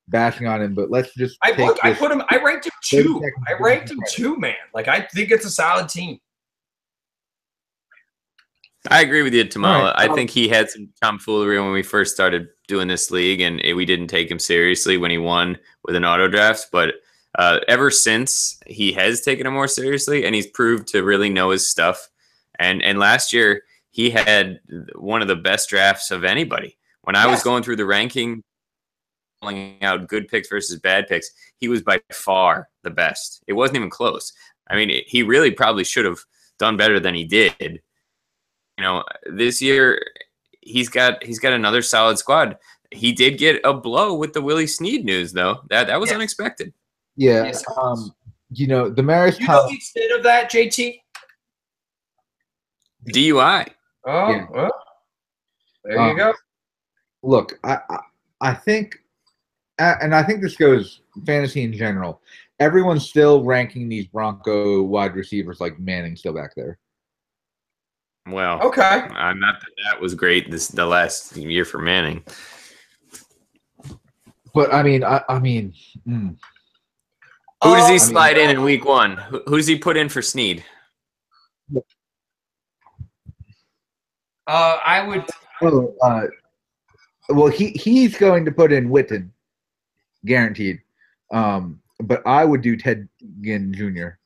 bashing on him, but let's just I ranked him 2. I ranked him 2, man. Like, I think it's a solid team. I agree with you, Tamala. Right. I think he had some tomfoolery when we first started doing this league, and we didn't take him seriously when he won with an auto draft. But ever since, he has taken it more seriously, and he's proved to really know his stuff. And last year, he had one of the best drafts of anybody. When I was going through the ranking, pulling out good picks versus bad picks, he was by far the best. It wasn't even close. I mean, he really probably should have done better than he did. This year he's got another solid squad. He did get a blow with the Willie Snead news, though. That was unexpected. Yeah. Yes, Damaris You know Thomas. the extent of that, JT? DUI. Oh, Yeah. well, there you go. Look, I think, and I think this goes fantasy in general. Everyone's still ranking these Bronco wide receivers like Manning still back there. Well, Okay. I'm not that was great the last year for Manning. But I mean, Who does he slide in week 1? Who does he put in for Snead? I would. Well, he's going to put in Witten, guaranteed. But I would do Ted Ginn Jr.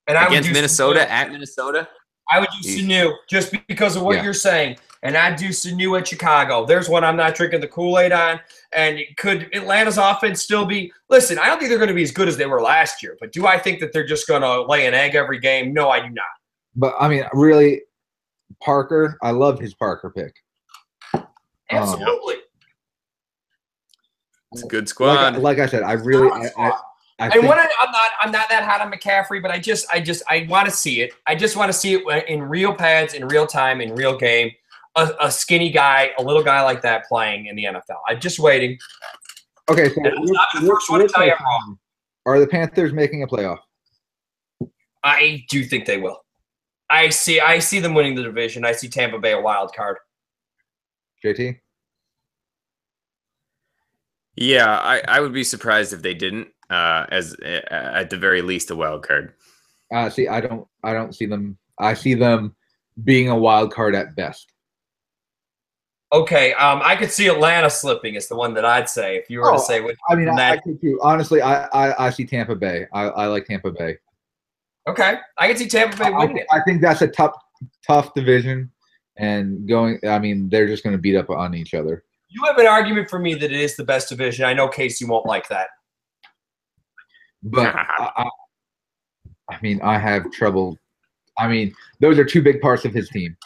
And I against would do Minnesota Sanu. at Minnesota. I would do Sanu just because of what you're saying, and I'd do Sanu at Chicago. There's one I'm not drinking the Kool-Aid on. And could Atlanta's offense still be? Listen, I don't think they're going to be as good as they were last year. But do I think that they're just going to lay an egg every game? No, I do not. But I mean, really, Parker. I love his Parker pick. Absolutely. It's a good squad. Like I said, I really. I'm not that hot on McCaffrey, but I want to see it. I just want to see it in real pads, in real time, in real game. A skinny guy, a little guy like that playing in the NFL. I'm just waiting. Okay, so are the Panthers making a playoff? I do think they will. I see them winning the division. I see Tampa Bay a wild card. JT? Yeah, I would be surprised if they didn't. As at the very least, a wild card. See, I don't see them. I see them being a wild card at best. Okay, I could see Atlanta slipping. Is the one that I'd say if you were to say. I could too. Honestly, I see Tampa Bay. I like Tampa Bay. Okay, I can see Tampa Bay winning it. I think that's a tough division, and going. I mean, they're just going to beat up on each other. You have an argument for me that it is the best division. I know Casey won't like that. But I mean, I have trouble. I mean, those are two big parts of his team.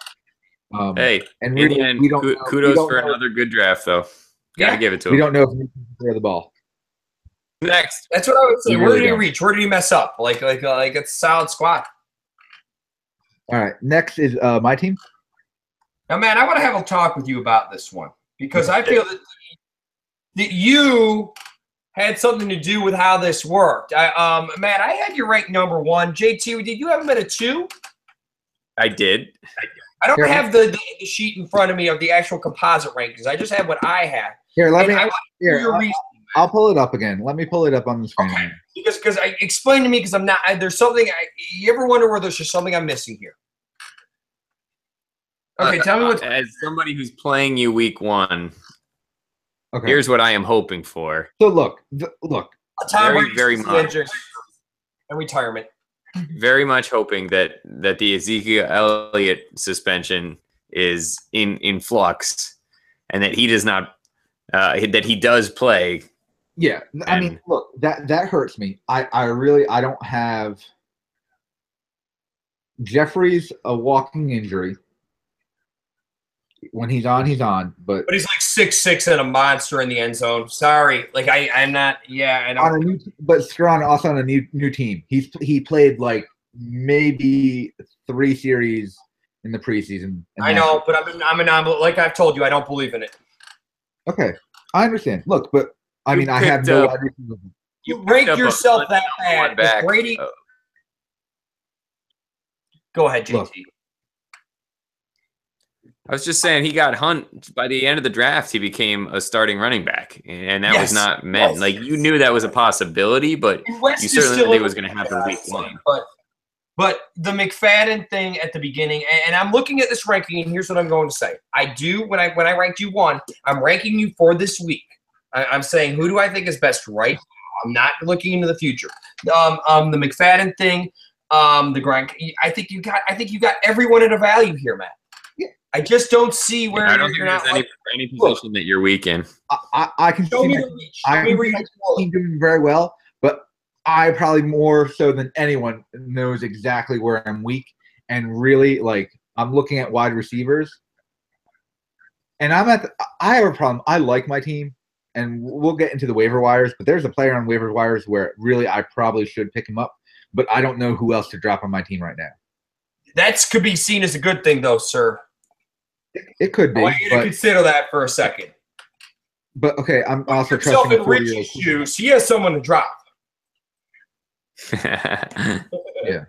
Hey, and really, kudos for another good draft, though. Gotta give it to him. We don't know if he can throw the ball. Next, that's what I would say. Where did he reach? Where did he mess up? Like it's a solid squad. All right, next is my team. Now, man, I want to have a talk with you about this one because I feel that you had something to do with how this worked. Matt, I had you ranked number 1. JT, did you have him at a 2? I did. I don't have the sheet in front of me of the actual composite rankings. I just have what I have. I'll pull it up again. Let me pull it up on the screen. Okay. Because explain to me because I'm not. There's something. You ever wonder where there's just something I'm missing here? Okay, tell me what. As somebody who's playing you week 1. Okay. Here's what I am hoping for. So look. Very much. And retirement. Very much hoping that the Ezekiel Elliott suspension is in flux, and that he does not that he does play. Yeah, I mean, look, that hurts me. I don't have Jeffrey's a walking injury. When he's on, he's on. But he's like 6'6" and a monster in the end zone. Sorry, like I'm not. Yeah, I know. But Strawn also on a new team. He played like maybe 3 series in the preseason. I know, but I'm like I've told you, I don't believe in it. Okay, I understand. Look, but I mean, I have no idea. You ranked yourself that bad. Brady. Go ahead, JT. Look, I was just saying he got Hunt by the end of the draft. He became a starting running back, and that was not meant. Like you knew that was a possibility, but you certainly didn't think it was going to happen week 1. But the McFadden thing at the beginning, and I'm looking at this ranking, and here's what I'm going to say. I do when I ranked you 1, I'm ranking you for this week. I'm saying who do I think is best right now? I'm not looking into the future. The McFadden thing, the grind. I think you got everyone at a value here, Matt. I just don't see where I don't think there's any position that you're weak in. I can see my team doing very well, but I probably more so than anyone knows exactly where I'm weak. And really, like, I'm looking at wide receivers, and I have a problem. I like my team, and we'll get into the waiver wires, but there's a player on waiver wires where really I probably should pick him up. but I don't know who else to drop on my team right now. That could be seen as a good thing, though, sir. It could be. I want you to consider that for a second. But okay, I'm also yourself trusting in Richie's shoes. He has someone to drop. Yeah.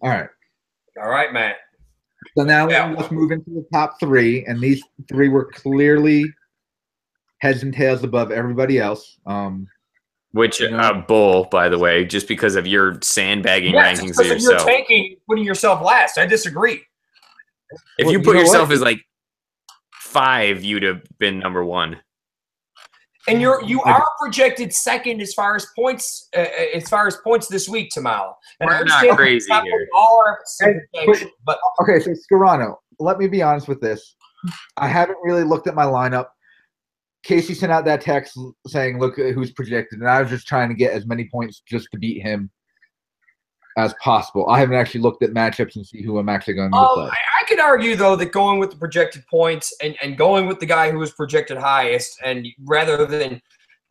All right, Matt. So now let's move into the top three, and these three were clearly heads and tails above everybody else. Which bull, by the way, just because of your sandbagging rankings of yourself. You're tanking, putting yourself last. I disagree. If you put yourself as like 5, you'd have been number 1. And you are projected second as far as points this week, Tamal. And we're not crazy here. But okay, so Scarano, let me be honest with this. I haven't really looked at my lineup. Casey sent out that text saying, "Look who's projected," and I was just trying to get as many points just to beat him as possible. I haven't actually looked at matchups and see who I'm actually going to play. I could argue, though, that going with the projected points and going with the guy who was projected highest, and rather than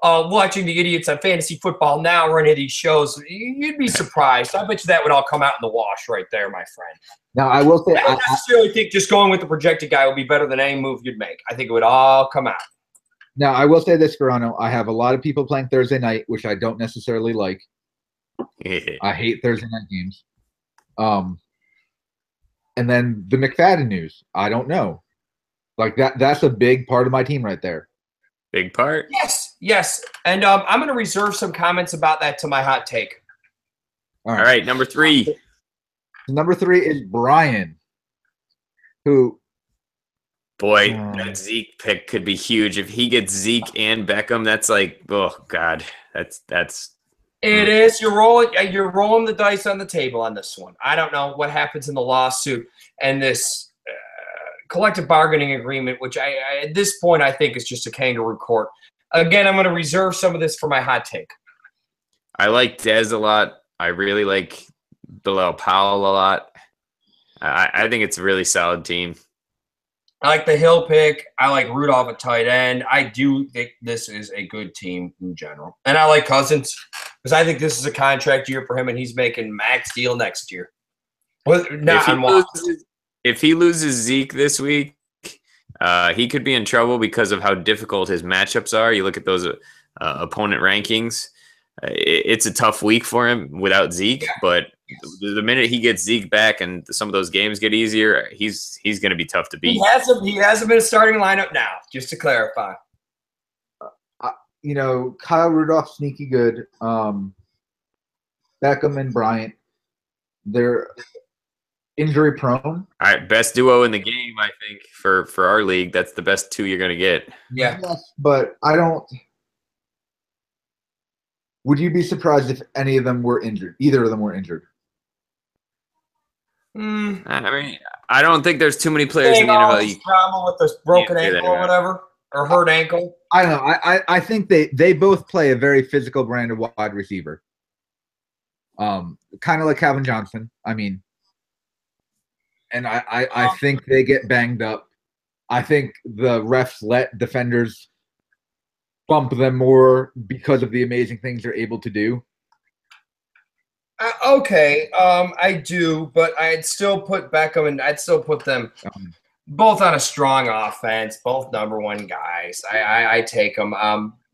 watching the idiots on Fantasy Football Now or any of these shows, you'd be surprised. I bet you that would all come out in the wash right there, my friend. Now, I will say, I don't necessarily think just going with the projected guy would be better than any move you'd make. I think it would all come out. Now, I will say this, Garano. I have a lot of people playing Thursday night, which I don't necessarily like. I hate Thursday night games. And then the McFadden news. I don't know. Like that's a big part of my team right there. Big part? Yes. And I'm going to reserve some comments about that to my hot take. All right, number 3. Number 3 is Brian, who boy, that Zeke pick could be huge. If he gets Zeke and Beckham, that's like, oh God, that's it is. You're rolling the dice on the table on this one. I don't know what happens in the lawsuit and this collective bargaining agreement, which I at this point I think is just a kangaroo court. Again, I'm going to reserve some of this for my hot take. I like Dez a lot. I really like Bilal Powell a lot. I think it's a really solid team. I like the Hill pick. I like Rudolph at tight end. I do think this is a good team in general. And I like Cousins because I think this is a contract year for him, and he's making max deal next year. If he loses Zeke this week, he could be in trouble because of how difficult his matchups are. You look at those opponent rankings. It's a tough week for him without Zeke, but the minute he gets Zeke back and some of those games get easier, he's going to be tough to beat. He hasn't been a starting lineup now, just to clarify. Kyle Rudolph, sneaky good. Beckham and Bryant, they're injury prone. All right, best duo in the game, I think, for our league. That's the best 2 you're going to get. Yeah. Yes, but I don't. Would you be surprised if any of them were injured? Either of them were injured. I mean, I don't think there's too many players in the NFL. Drama with this broken ankle or whatever, or hurt ankle. I don't know. I think they both play a very physical brand of wide receiver. Kind of like Calvin Johnson. I mean, and I think they get banged up. I think the refs let defenders bump them more because of the amazing things they're able to do. Okay, I do, but I'd still put Beckham and I'd still put them both on a strong offense, both number 1 guys. I take them.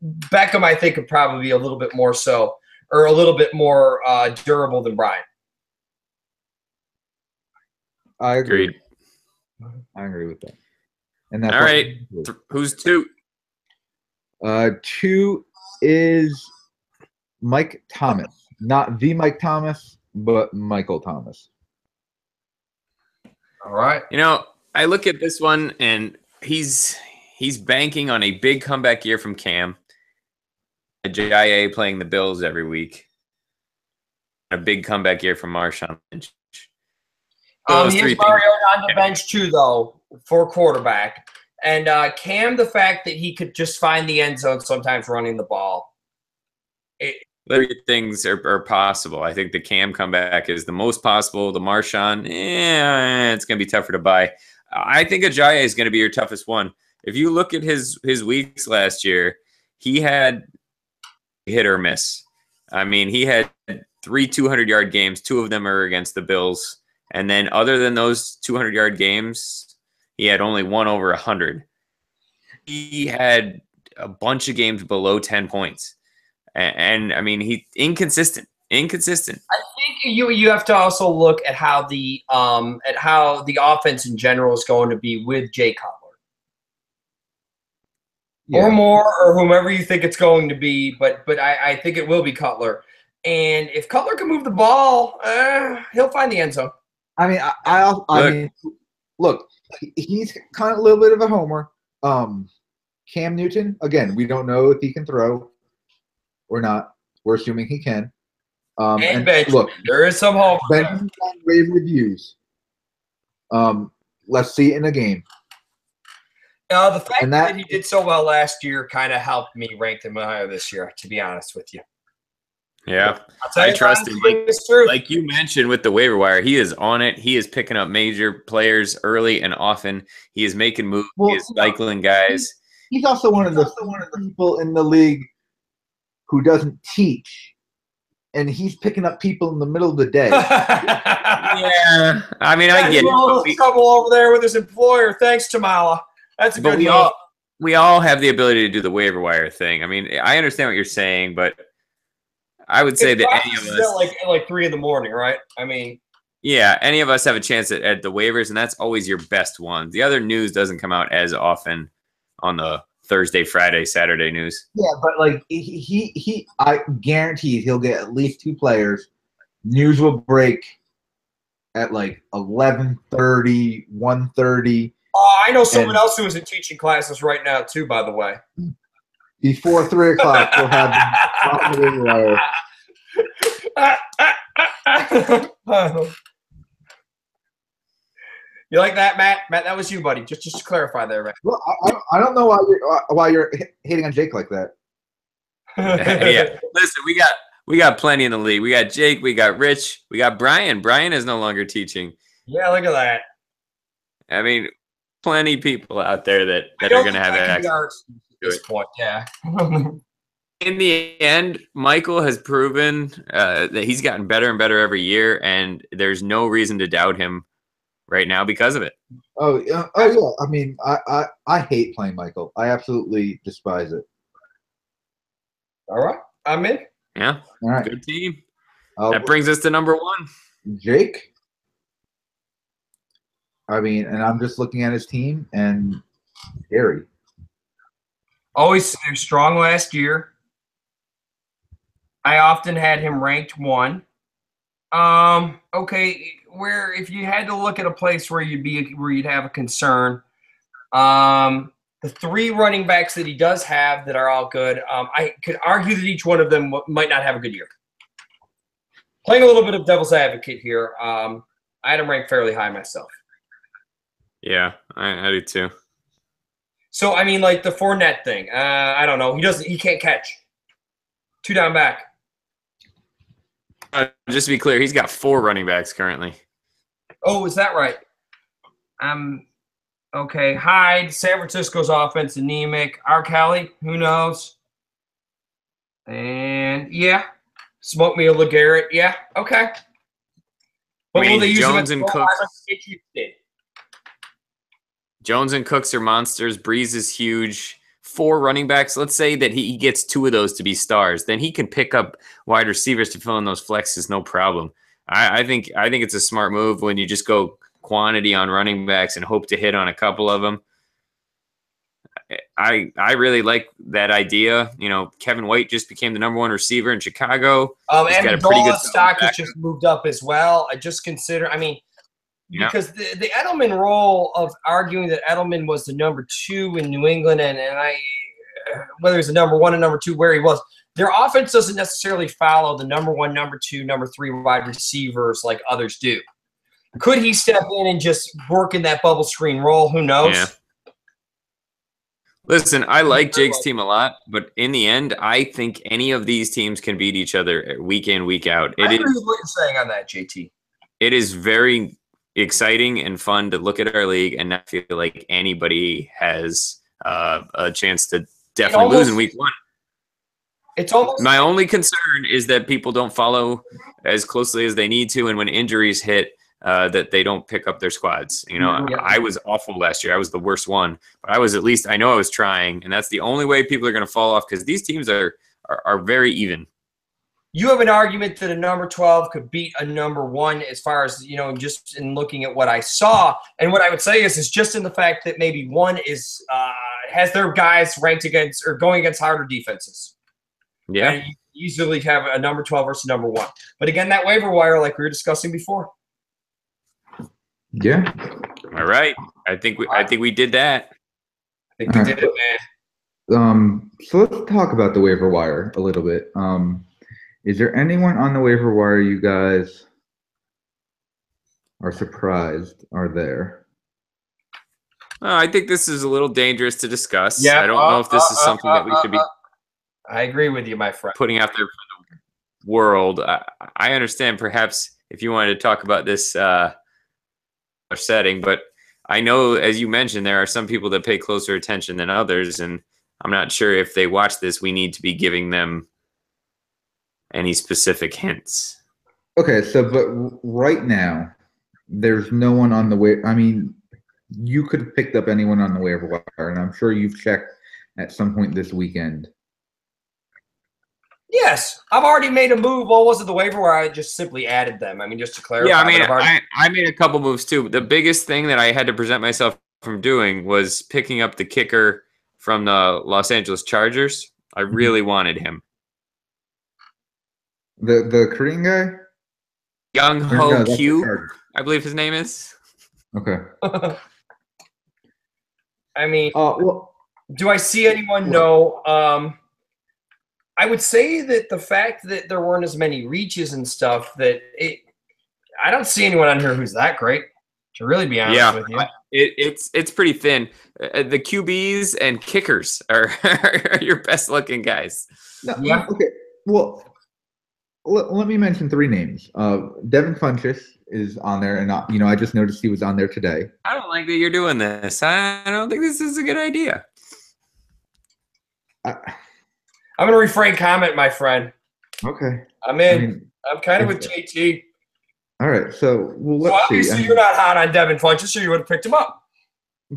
Beckham, I think, could probably be a little bit more so, or a little bit more durable than Brian. I agree. Agreed. I agree with that. And that's all right. Who's 2? 2 is Mike Thomas. Not the Mike Thomas, but Michael Thomas. All right. I look at this one, and he's banking on a big comeback year from Cam. A JIA playing the Bills every week. A big comeback year from Marshawn Lynch. He has Mario on the bench too, though, for quarterback. And Cam, the fact that he could just find the end zone sometimes running the ball. Things are possible. I think the Cam comeback is the most possible. The Marshawn, it's going to be tougher to buy. I think Ajayi is going to be your toughest one. If you look at his weeks last year, he had hit or miss. I mean, he had 3 200-yard games. 2 of them are against the Bills. And then other than those 200-yard games, he had only one over 100. He had a bunch of games below 10 points. And I mean, he inconsistent. I think you have to also look at how the offense in general is going to be with Jay Cutler. Yeah. Or more, or whomever you think it's going to be, but I think it will be Cutler. And if Cutler can move the ball, he'll find the end zone. I mean, I mean, look, he's kind of a little bit of a homer. Cam Newton, again, we don't know if he can throw or not. We're assuming he can. And Benjamin, look, there is some homer. Benjamin's on rave reviews. Let's see it in a game. The fact that he did so well last year kind of helped me rank him higher this year, to be honest with you. Yeah, I trust him. Like you mentioned with the waiver wire, he is on it. He is picking up major players early and often. He is making moves. He is cycling guys. He's also one of the people in the league who doesn't teach, and he's picking up people in the middle of the day. Yeah, I mean, I get it. Trouble over there with his employer. Thanks, Tamala. That's a good deal. We all have the ability to do the waiver wire thing. I mean, I understand what you're saying, but I would say that any of us like 3 in the morning, right? I mean, yeah, any of us have a chance at the waivers, and that's always your best one. The other news doesn't come out as often on the Thursday, Friday, Saturday news. Yeah, but like I guarantee he'll get at least 2 players. News will break at like 11:30, 1:30. Oh, I know someone else who is in teaching classes right now too, by the way. Before 3 o'clock, we'll have them. You like that, Matt? Matt, that was you, buddy. Just to clarify there, Matt. Well, I don't know why you're hating on Jake like that. Yeah, listen, we got plenty in the league. We got Jake, we got Rich, we got Brian. Brian is no longer teaching. Yeah, look at that. I mean, plenty of people out there that are going to have access at this point. Yeah. In the end, Michael has proven that he's gotten better and better every year, and there's no reason to doubt him right now because of it. Oh yeah. I mean, I hate playing Michael. I absolutely despise it. All right, I'm in. Yeah. All right. Good team. That brings us to number 1. Jake. I mean, and I'm just looking at his team, and scary. Always strong last year. I often had him ranked 1. Okay, where if you had to look at a place where you'd have a concern, the 3 running backs that he does have that are all good, I could argue that each one of them might not have a good year. Playing a little bit of devil's advocate here, I had him ranked fairly high myself. Yeah, I do too. So I mean, like the Fournette thing. I don't know. He can't catch. 2 down back. Just to be clear, he's got 4 running backs currently. Oh, is that right? Okay. Hyde, San Francisco's offense anemic. R. Kelly, who knows? And yeah, smoke me a LeGarrette. Yeah, okay. But will they use Jones and Cooks? Jones and Cooks are monsters. Breeze is huge. 4 running backs. Let's say that he gets 2 of those to be stars. Then he can pick up wide receivers to fill in those flexes, no problem. I think it's a smart move when you just go quantity on running backs and hope to hit on a couple of them. I really like that idea. You know, Kevin White just became the number 1 receiver in Chicago. And Dola's stock has just moved up as well. I just consider. I mean. Yeah. Because the Edelman role of arguing that Edelman was the number 2 in New England and whether he's the number 1 and number 2, where he was, their offense doesn't necessarily follow the number 1, number 2, number 3 wide receivers like others do. Could he step in and just work in that bubble screen role? Who knows? Yeah. Listen, I like Jake's team a lot, but in the end, I think any of these teams can beat each other week in, week out. I agree with what you're saying on that, JT. It is very exciting and fun to look at our league and not feel like anybody has a chance to definitely lose in week 1. It's almost My only concern is that people don't follow as closely as they need to, and when injuries hit, that they don't pick up their squads. You know, Yeah. I was awful last year. I was the worst one, but I was at least I know I was trying, and that's the only way people are going to fall off because these teams are very even. You have an argument that a number 12 could beat a number 1 as far as, just in looking at what I saw. And what I would say is just in the fact that maybe 1 is has their guys ranked against or going against harder defenses. Yeah. And you easily have a number 12 versus number 1. But again, that waiver wire, like we were discussing before. Yeah. All right. I think we did that. I think we did it, man. So let's talk about the waiver wire a little bit. Is there anyone on the waiver wire you guys are surprised are there? I think this is a little dangerous to discuss. Yeah, I don't know if this is something that we should be I agree with you, my friend. putting out there for the world. I understand perhaps if you wanted to talk about this setting, but I know, as you mentioned, there are some people that pay closer attention than others, and I'm not sure if they watch this, we need to be giving them any specific hints. Okay, so but right now, there's no one on the waiver. I mean, you could have picked up anyone on the waiver wire, and I'm sure you've checked at some point this weekend. Yes, I've already made a move. What was it, the waiver wire? I just simply added them. I mean, just to clarify. Yeah, I mean, I made a couple moves too. The biggest thing that I had to present myself from doing was picking up the kicker from the Los Angeles Chargers. I really wanted him. The Korean guy? Young Ho Q, I believe his name is. Okay. I mean, well, do I see anyone? No. I would say that the fact that there weren't as many reaches and stuff I don't see anyone on here who's that great. To really be honest with you, it's pretty thin. The QBs and kickers are your best looking guys. No, yeah. Okay. Well, let me mention 3 names. Devin Funchess is on there, and I just noticed he was on there today. I don't like that you're doing this. I don't think this is a good idea. I'm going to refrain comment, my friend. Okay. I'm kind of with JT. All right. So, let's see. Obviously, you're not hot on Devin Funchess, so you would have picked him up.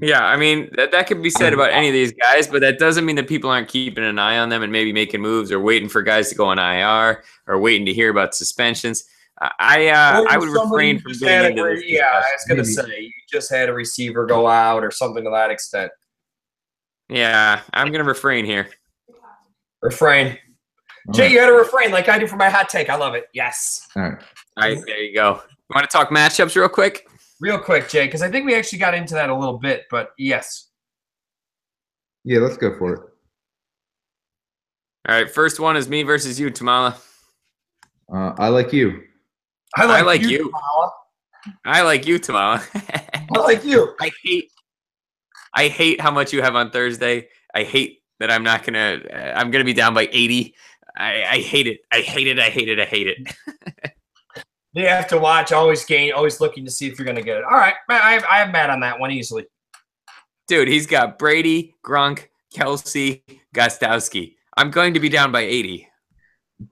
Yeah, I mean, that could be said about any of these guys, but that doesn't mean that people aren't keeping an eye on them and maybe making moves or waiting for guys to go on IR or waiting to hear about suspensions. I would refrain from getting into this. Yeah, I was going to say, you just had a receiver go out or something to that extent. Yeah, I'm going to refrain here. Refrain. Jay, you had to refrain like I do for my hot take. I love it. Yes. All right, there you go. You want to talk matchups real quick? Real quick, Jay, because I think we actually got into that a little bit, but yes. Yeah, let's go for it. All right, first one is me versus you, Tamala. I like you. I like you. Tamala. I like you, Tamala. I like you. I hate how much you have on Thursday. I hate that I'm gonna be down by 80. I hate it. I hate it. I hate it. I hate it. You have to watch, always looking to see if you're going to get it. All right. I have Matt on that one easily. Dude, he's got Brady, Gronk, Kelsey, Gostowski. I'm going to be down by 80.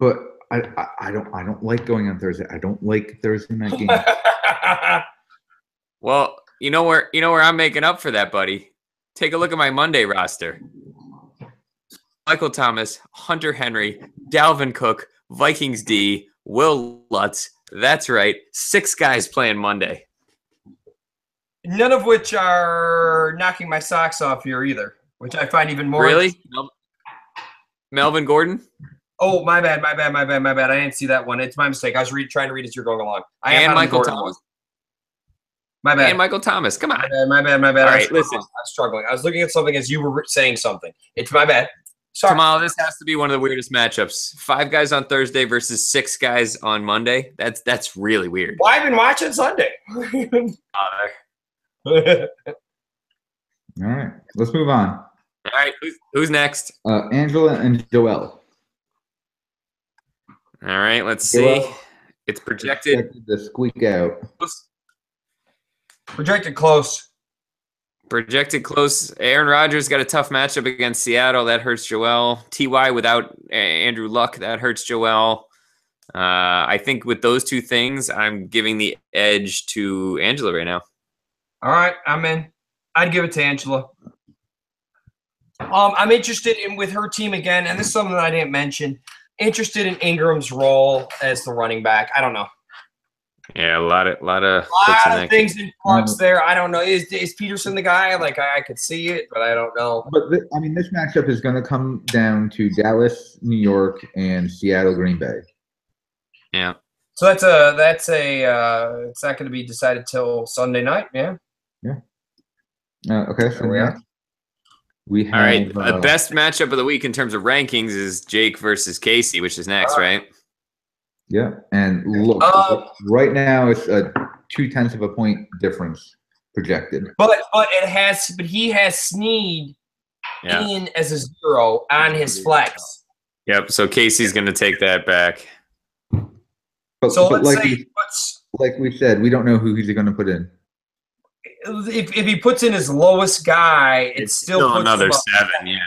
But I don't like going on Thursday. I don't like Thursday night game. Well, you know where I'm making up for that, buddy. Take a look at my Monday roster. Michael Thomas, Hunter Henry, Dalvin Cook, Vikings D, Will Lutz. That's right. 6 guys playing Monday. None of which are knocking my socks off here either, which I find even more. Really? Melvin Gordon? Oh, my bad. I didn't see that one. It's my mistake. I was trying to read as you're going along. And Michael Thomas. My bad. And Michael Thomas. Come on. My bad. All right, listen. I'm struggling. I was looking at something as you were saying something. It's my bad. Sorry. Tamala, this has to be one of the weirdest matchups. 5 guys on Thursday versus 6 guys on Monday. That's really weird. Well, I've been watching Sunday. All right, let's move on. All right, who's next? Angela and Joel. All right, let's see. It's projected to squeak out. Projected close. Projected close. Aaron Rodgers got a tough matchup against Seattle. That hurts Joel. Ty without Andrew Luck. That hurts Joel. I think with those two things, I'm giving the edge to Angela right now. All right, I'm in. I'd give it to Angela. I'm interested in with her team again, and this is something that I didn't mention. Interested in Ingram's role as the running back. I don't know. Yeah, a lot of things in flux there. I don't know. Is Peterson the guy? Like I could see it, but I don't know. But this matchup is going to come down to Dallas, New York, and Seattle, Green Bay. Yeah. So it's not going to be decided till Sunday night. Yeah. Yeah. Okay. So we have, all right. The best matchup of the week in terms of rankings is Jake versus Casey, which is next, right? Yeah, and look, right now it's a 0.2 of a point difference projected. But he has Snead in as a 0 on his flex. Yep. So Casey's going to take that back. But like we said, we don't know who he's going to put in. If he puts in his lowest guy, it's still another 7. Yeah.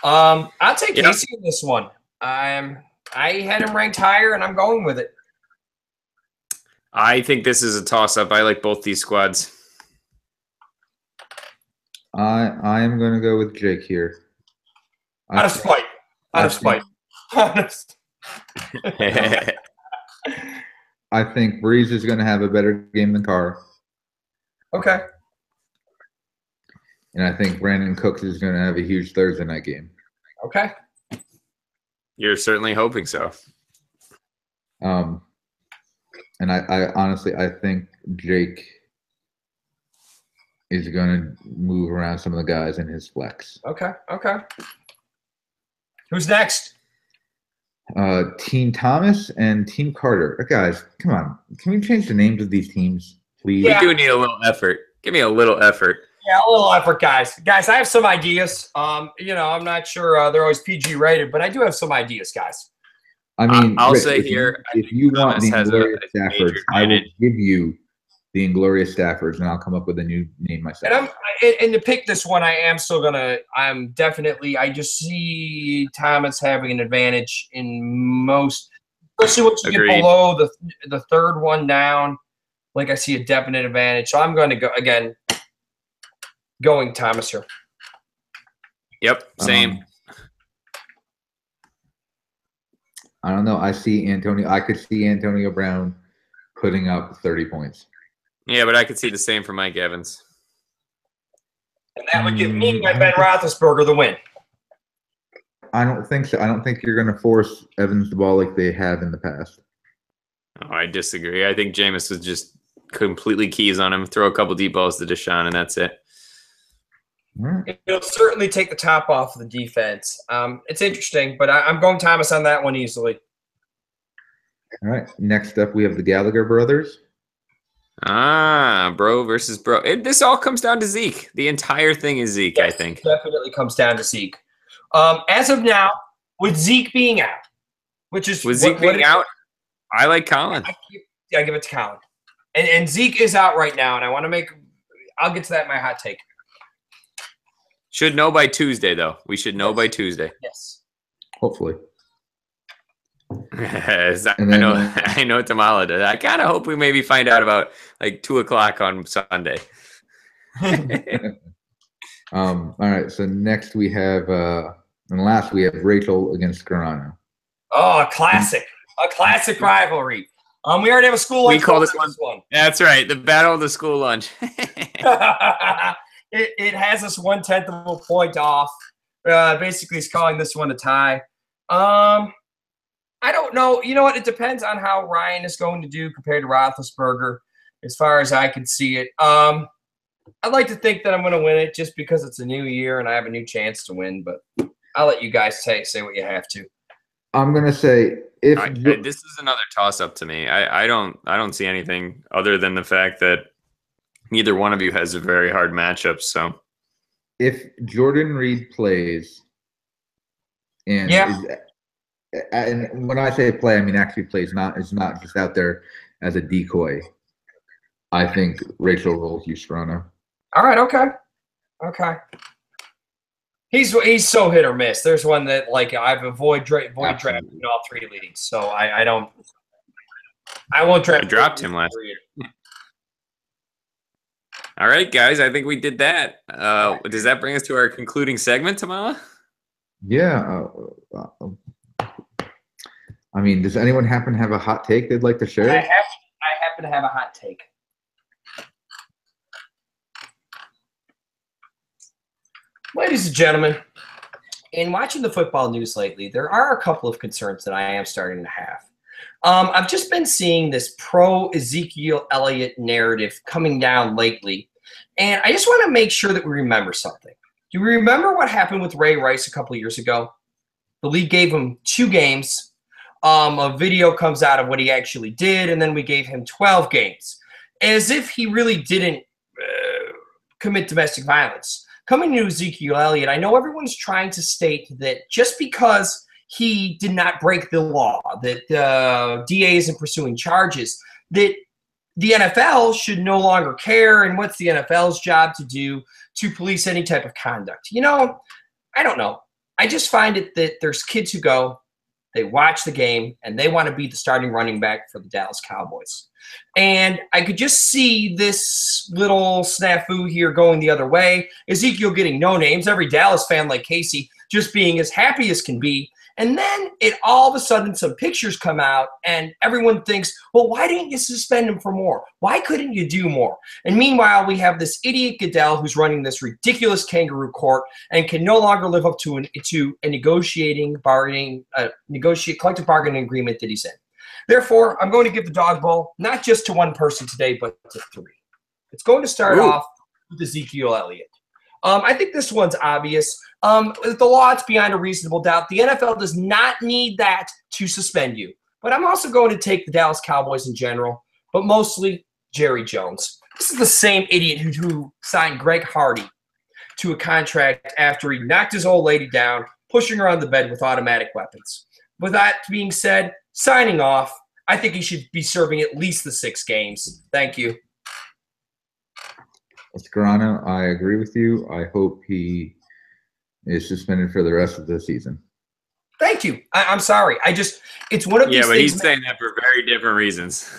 I'll take Casey in this one. I had him ranked higher, and I'm going with it. I think this is a toss-up. I like both these squads. I am going to go with Jake here. Out of spite. I think Breeze is going to have a better game than Carr. Okay. And I think Brandon Cooks is going to have a huge Thursday night game. Okay. You're certainly hoping so. And I honestly, I think Jake is going to move around some of the guys in his flex. Okay. Who's next? Team Thomas and Team Carter. Guys, come on. Can we change the names of these teams, please? We do need a little effort. Give me a little effort. Yeah, a little effort, guys. Guys, I have some ideas. I'm not sure they're always PG rated, but I do have some ideas, guys. I mean, I'll Rich, say if you want the Inglorious Staffords, I will give you the Inglorious Staffords, and I'll come up with a new name myself. And to pick this one, I just see Thomas having an advantage in most, especially once you get below the third one down. Like I see a definite advantage. So I'm going to go again. Going Thomas here. Yep, same. I don't know. I could see Antonio Brown putting up 30 points. Yeah, but I could see the same for Mike Evans. And that would give me my Ben Roethlisberger the win. I don't think so. I don't think you're going to force Evans the ball like they have in the past. Oh, I disagree. I think Jameis was just completely keys on him, throw a couple deep balls to Deshaun, and that's it. It'll certainly take the top off of the defense. It's interesting, but I'm going Thomas on that one easily. All right. Next up, we have the Gallagher brothers. Bro versus bro. This all comes down to Zeke. The entire thing is Zeke, yes, I think. It definitely comes down to Zeke. As of now, with Zeke being out, I like Colin. I give it to Colin. And Zeke is out right now, and I'll get to that in my hot take. Should know by Tuesday, though. We should know by Tuesday. Yes. Hopefully. I know Tamala did. I kind of hope we maybe find out about like 2:00 on Sunday. All right. So next we have, and last we have Rachel against Carano. Oh, a classic rivalry. We already have a school lunch. We call this one. That's right. The battle of the school lunch. It has us 1/10 of a point off. Basically, it's calling this one a tie. I don't know. You know what? It depends on how Ryan is going to do compared to Roethlisberger, as far as I can see it. I'd like to think that I'm going to win it just because it's a new year and I have a new chance to win. But I'll let you guys say what you have to. I'm going to say this is another toss-up to me. I don't see anything other than the fact that neither one of you has a very hard matchup. So if Jordan Reed plays, and when I say play, I mean actually plays. Is not just out there as a decoy. I think Rachel rolls you, Scarano. All right, okay. He's so hit or miss. There's one that like I've avoided drafting in all 3 leagues, so I won't draft. I dropped him last year. All right, guys, I think we did that. Does that bring us to our concluding segment, Tamala? Yeah. I mean, does anyone happen to have a hot take they'd like to share? I happen to have a hot take. Ladies and gentlemen, in watching the football news lately, there are a couple of concerns that I am starting to have. I've just been seeing this pro-Ezekiel Elliott narrative coming down lately, and I just want to make sure that we remember something. Do you remember what happened with Ray Rice a couple of years ago? The league gave him 2 games. A video comes out of what he actually did, and then we gave him 12 games, as if he really didn't commit domestic violence. Coming to Ezekiel Elliott, I know everyone's trying to state that just because he did not break the law, that the DA isn't pursuing charges, that the NFL should no longer care, and what's the NFL's job to do to police any type of conduct? You know, I don't know. I just find it that there's kids who go, they watch the game, and they want to be the starting running back for the Dallas Cowboys. And I could just see this little snafu here going the other way. Ezekiel getting no names, every Dallas fan like Casey just being as happy as can be. And then all of a sudden some pictures come out and everyone thinks, well, why didn't you suspend him for more? Why couldn't you do more? And meanwhile, we have this idiot Goodell who's running this ridiculous kangaroo court and can no longer live up to a collective bargaining agreement that he's in. Therefore, I'm going to give the dog bowl not just to one person today, but to 3. It's going to start off with Ezekiel Elliott. I think this one's obvious. The law, it's beyond a reasonable doubt. The NFL does not need that to suspend you. But I'm also going to take the Dallas Cowboys in general, but mostly Jerry Jones. This is the same idiot who signed Greg Hardy to a contract after he knocked his old lady down, pushing her on the bed with automatic weapons. With that being said, signing off, I think he should be serving at least the 6 games. Thank you. Scarano, I agree with you. I hope he is suspended for the rest of the season. Thank you. I'm sorry. It's one of these things. Yeah, but he's saying that for very different reasons.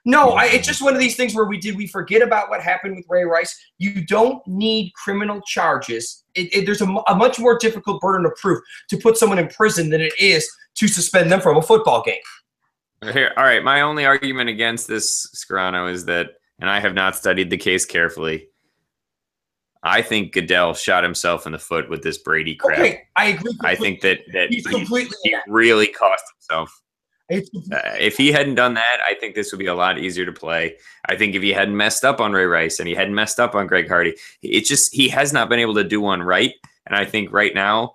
No, it's just one of these things where we forget about what happened with Ray Rice. You don't need criminal charges. There's a much more difficult burden of proof to put someone in prison than it is to suspend them from a football game. Here, all right. My only argument against this, Scarano, is that, and I have not studied the case carefully, I think Goodell shot himself in the foot with this Brady crap. Okay, I agree. I think that he really cost himself. If he hadn't done that, I think this would be a lot easier to play. I think if he hadn't messed up on Ray Rice and he hadn't messed up on Greg Hardy, he has not been able to do one right. And I think right now,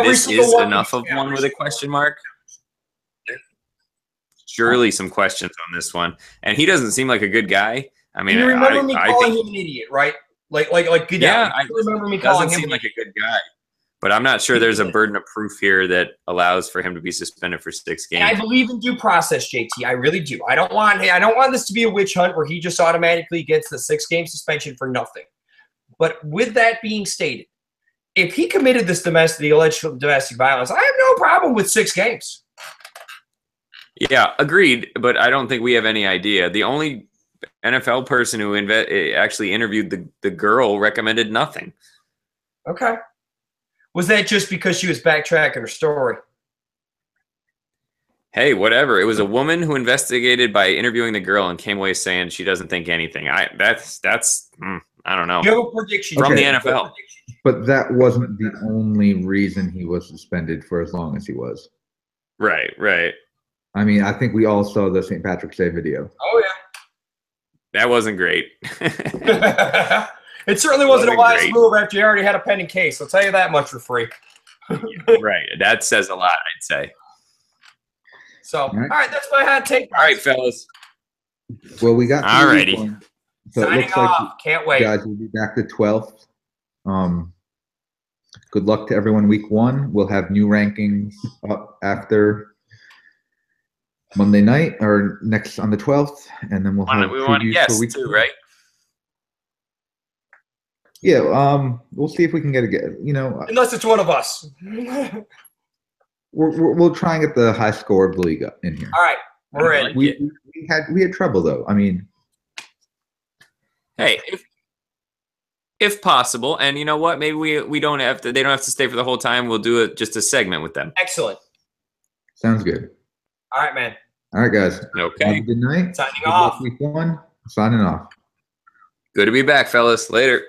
this is enough of one with a question mark. Surely some questions on this one. And he doesn't seem like a good guy. I mean, you remember me calling him an idiot, right? Like Goodell. Yeah, I remember me calling him. Doesn't seem like a good guy. But I'm not sure there's a burden of proof here that allows for him to be suspended for 6 games. And I believe in due process, JT. I really do. I don't want this to be a witch hunt where he just automatically gets the 6-game suspension for nothing. But with that being stated, if he committed the alleged domestic violence, I have no problem with 6 games. Yeah, agreed. But I don't think we have any idea. The only NFL person who actually interviewed the girl recommended nothing. Okay. Was that just because she was backtracking her story? Hey, whatever. It was a woman who investigated by interviewing the girl and came away saying she doesn't think anything. I don't know. You have a prediction from the NFL. But that wasn't the only reason he was suspended for as long as he was. Right. I mean, I think we all saw the St. Patrick's Day video. Oh, yeah. That wasn't great. It certainly wasn't a wise move after you already had a pending case. I'll tell you that much for free. Right. That says a lot, I'd say. So, all right, that's my hot take. All right, fellas. Well, we got all righty. So signing it looks off. Like can't wait. Guys, we'll be back the 12th. Good luck to everyone week 1. We'll have new rankings up after Monday night or next on the 12th, and then we'll have We want to previews guess for week too, 2. right? Yeah, we'll see if we can get Unless it's one of us. we'll try and get the high score of the league up in here. All right, we're in. Like We had trouble though. I mean, hey, if possible, and you know what, maybe we don't have to. They don't have to stay for the whole time. We'll do it just a segment with them. Excellent. sounds good. All right, man. All right, guys. Okay. Have a good night. Signing Good off. luck week 1. Signing off. Good to be back, fellas. Later.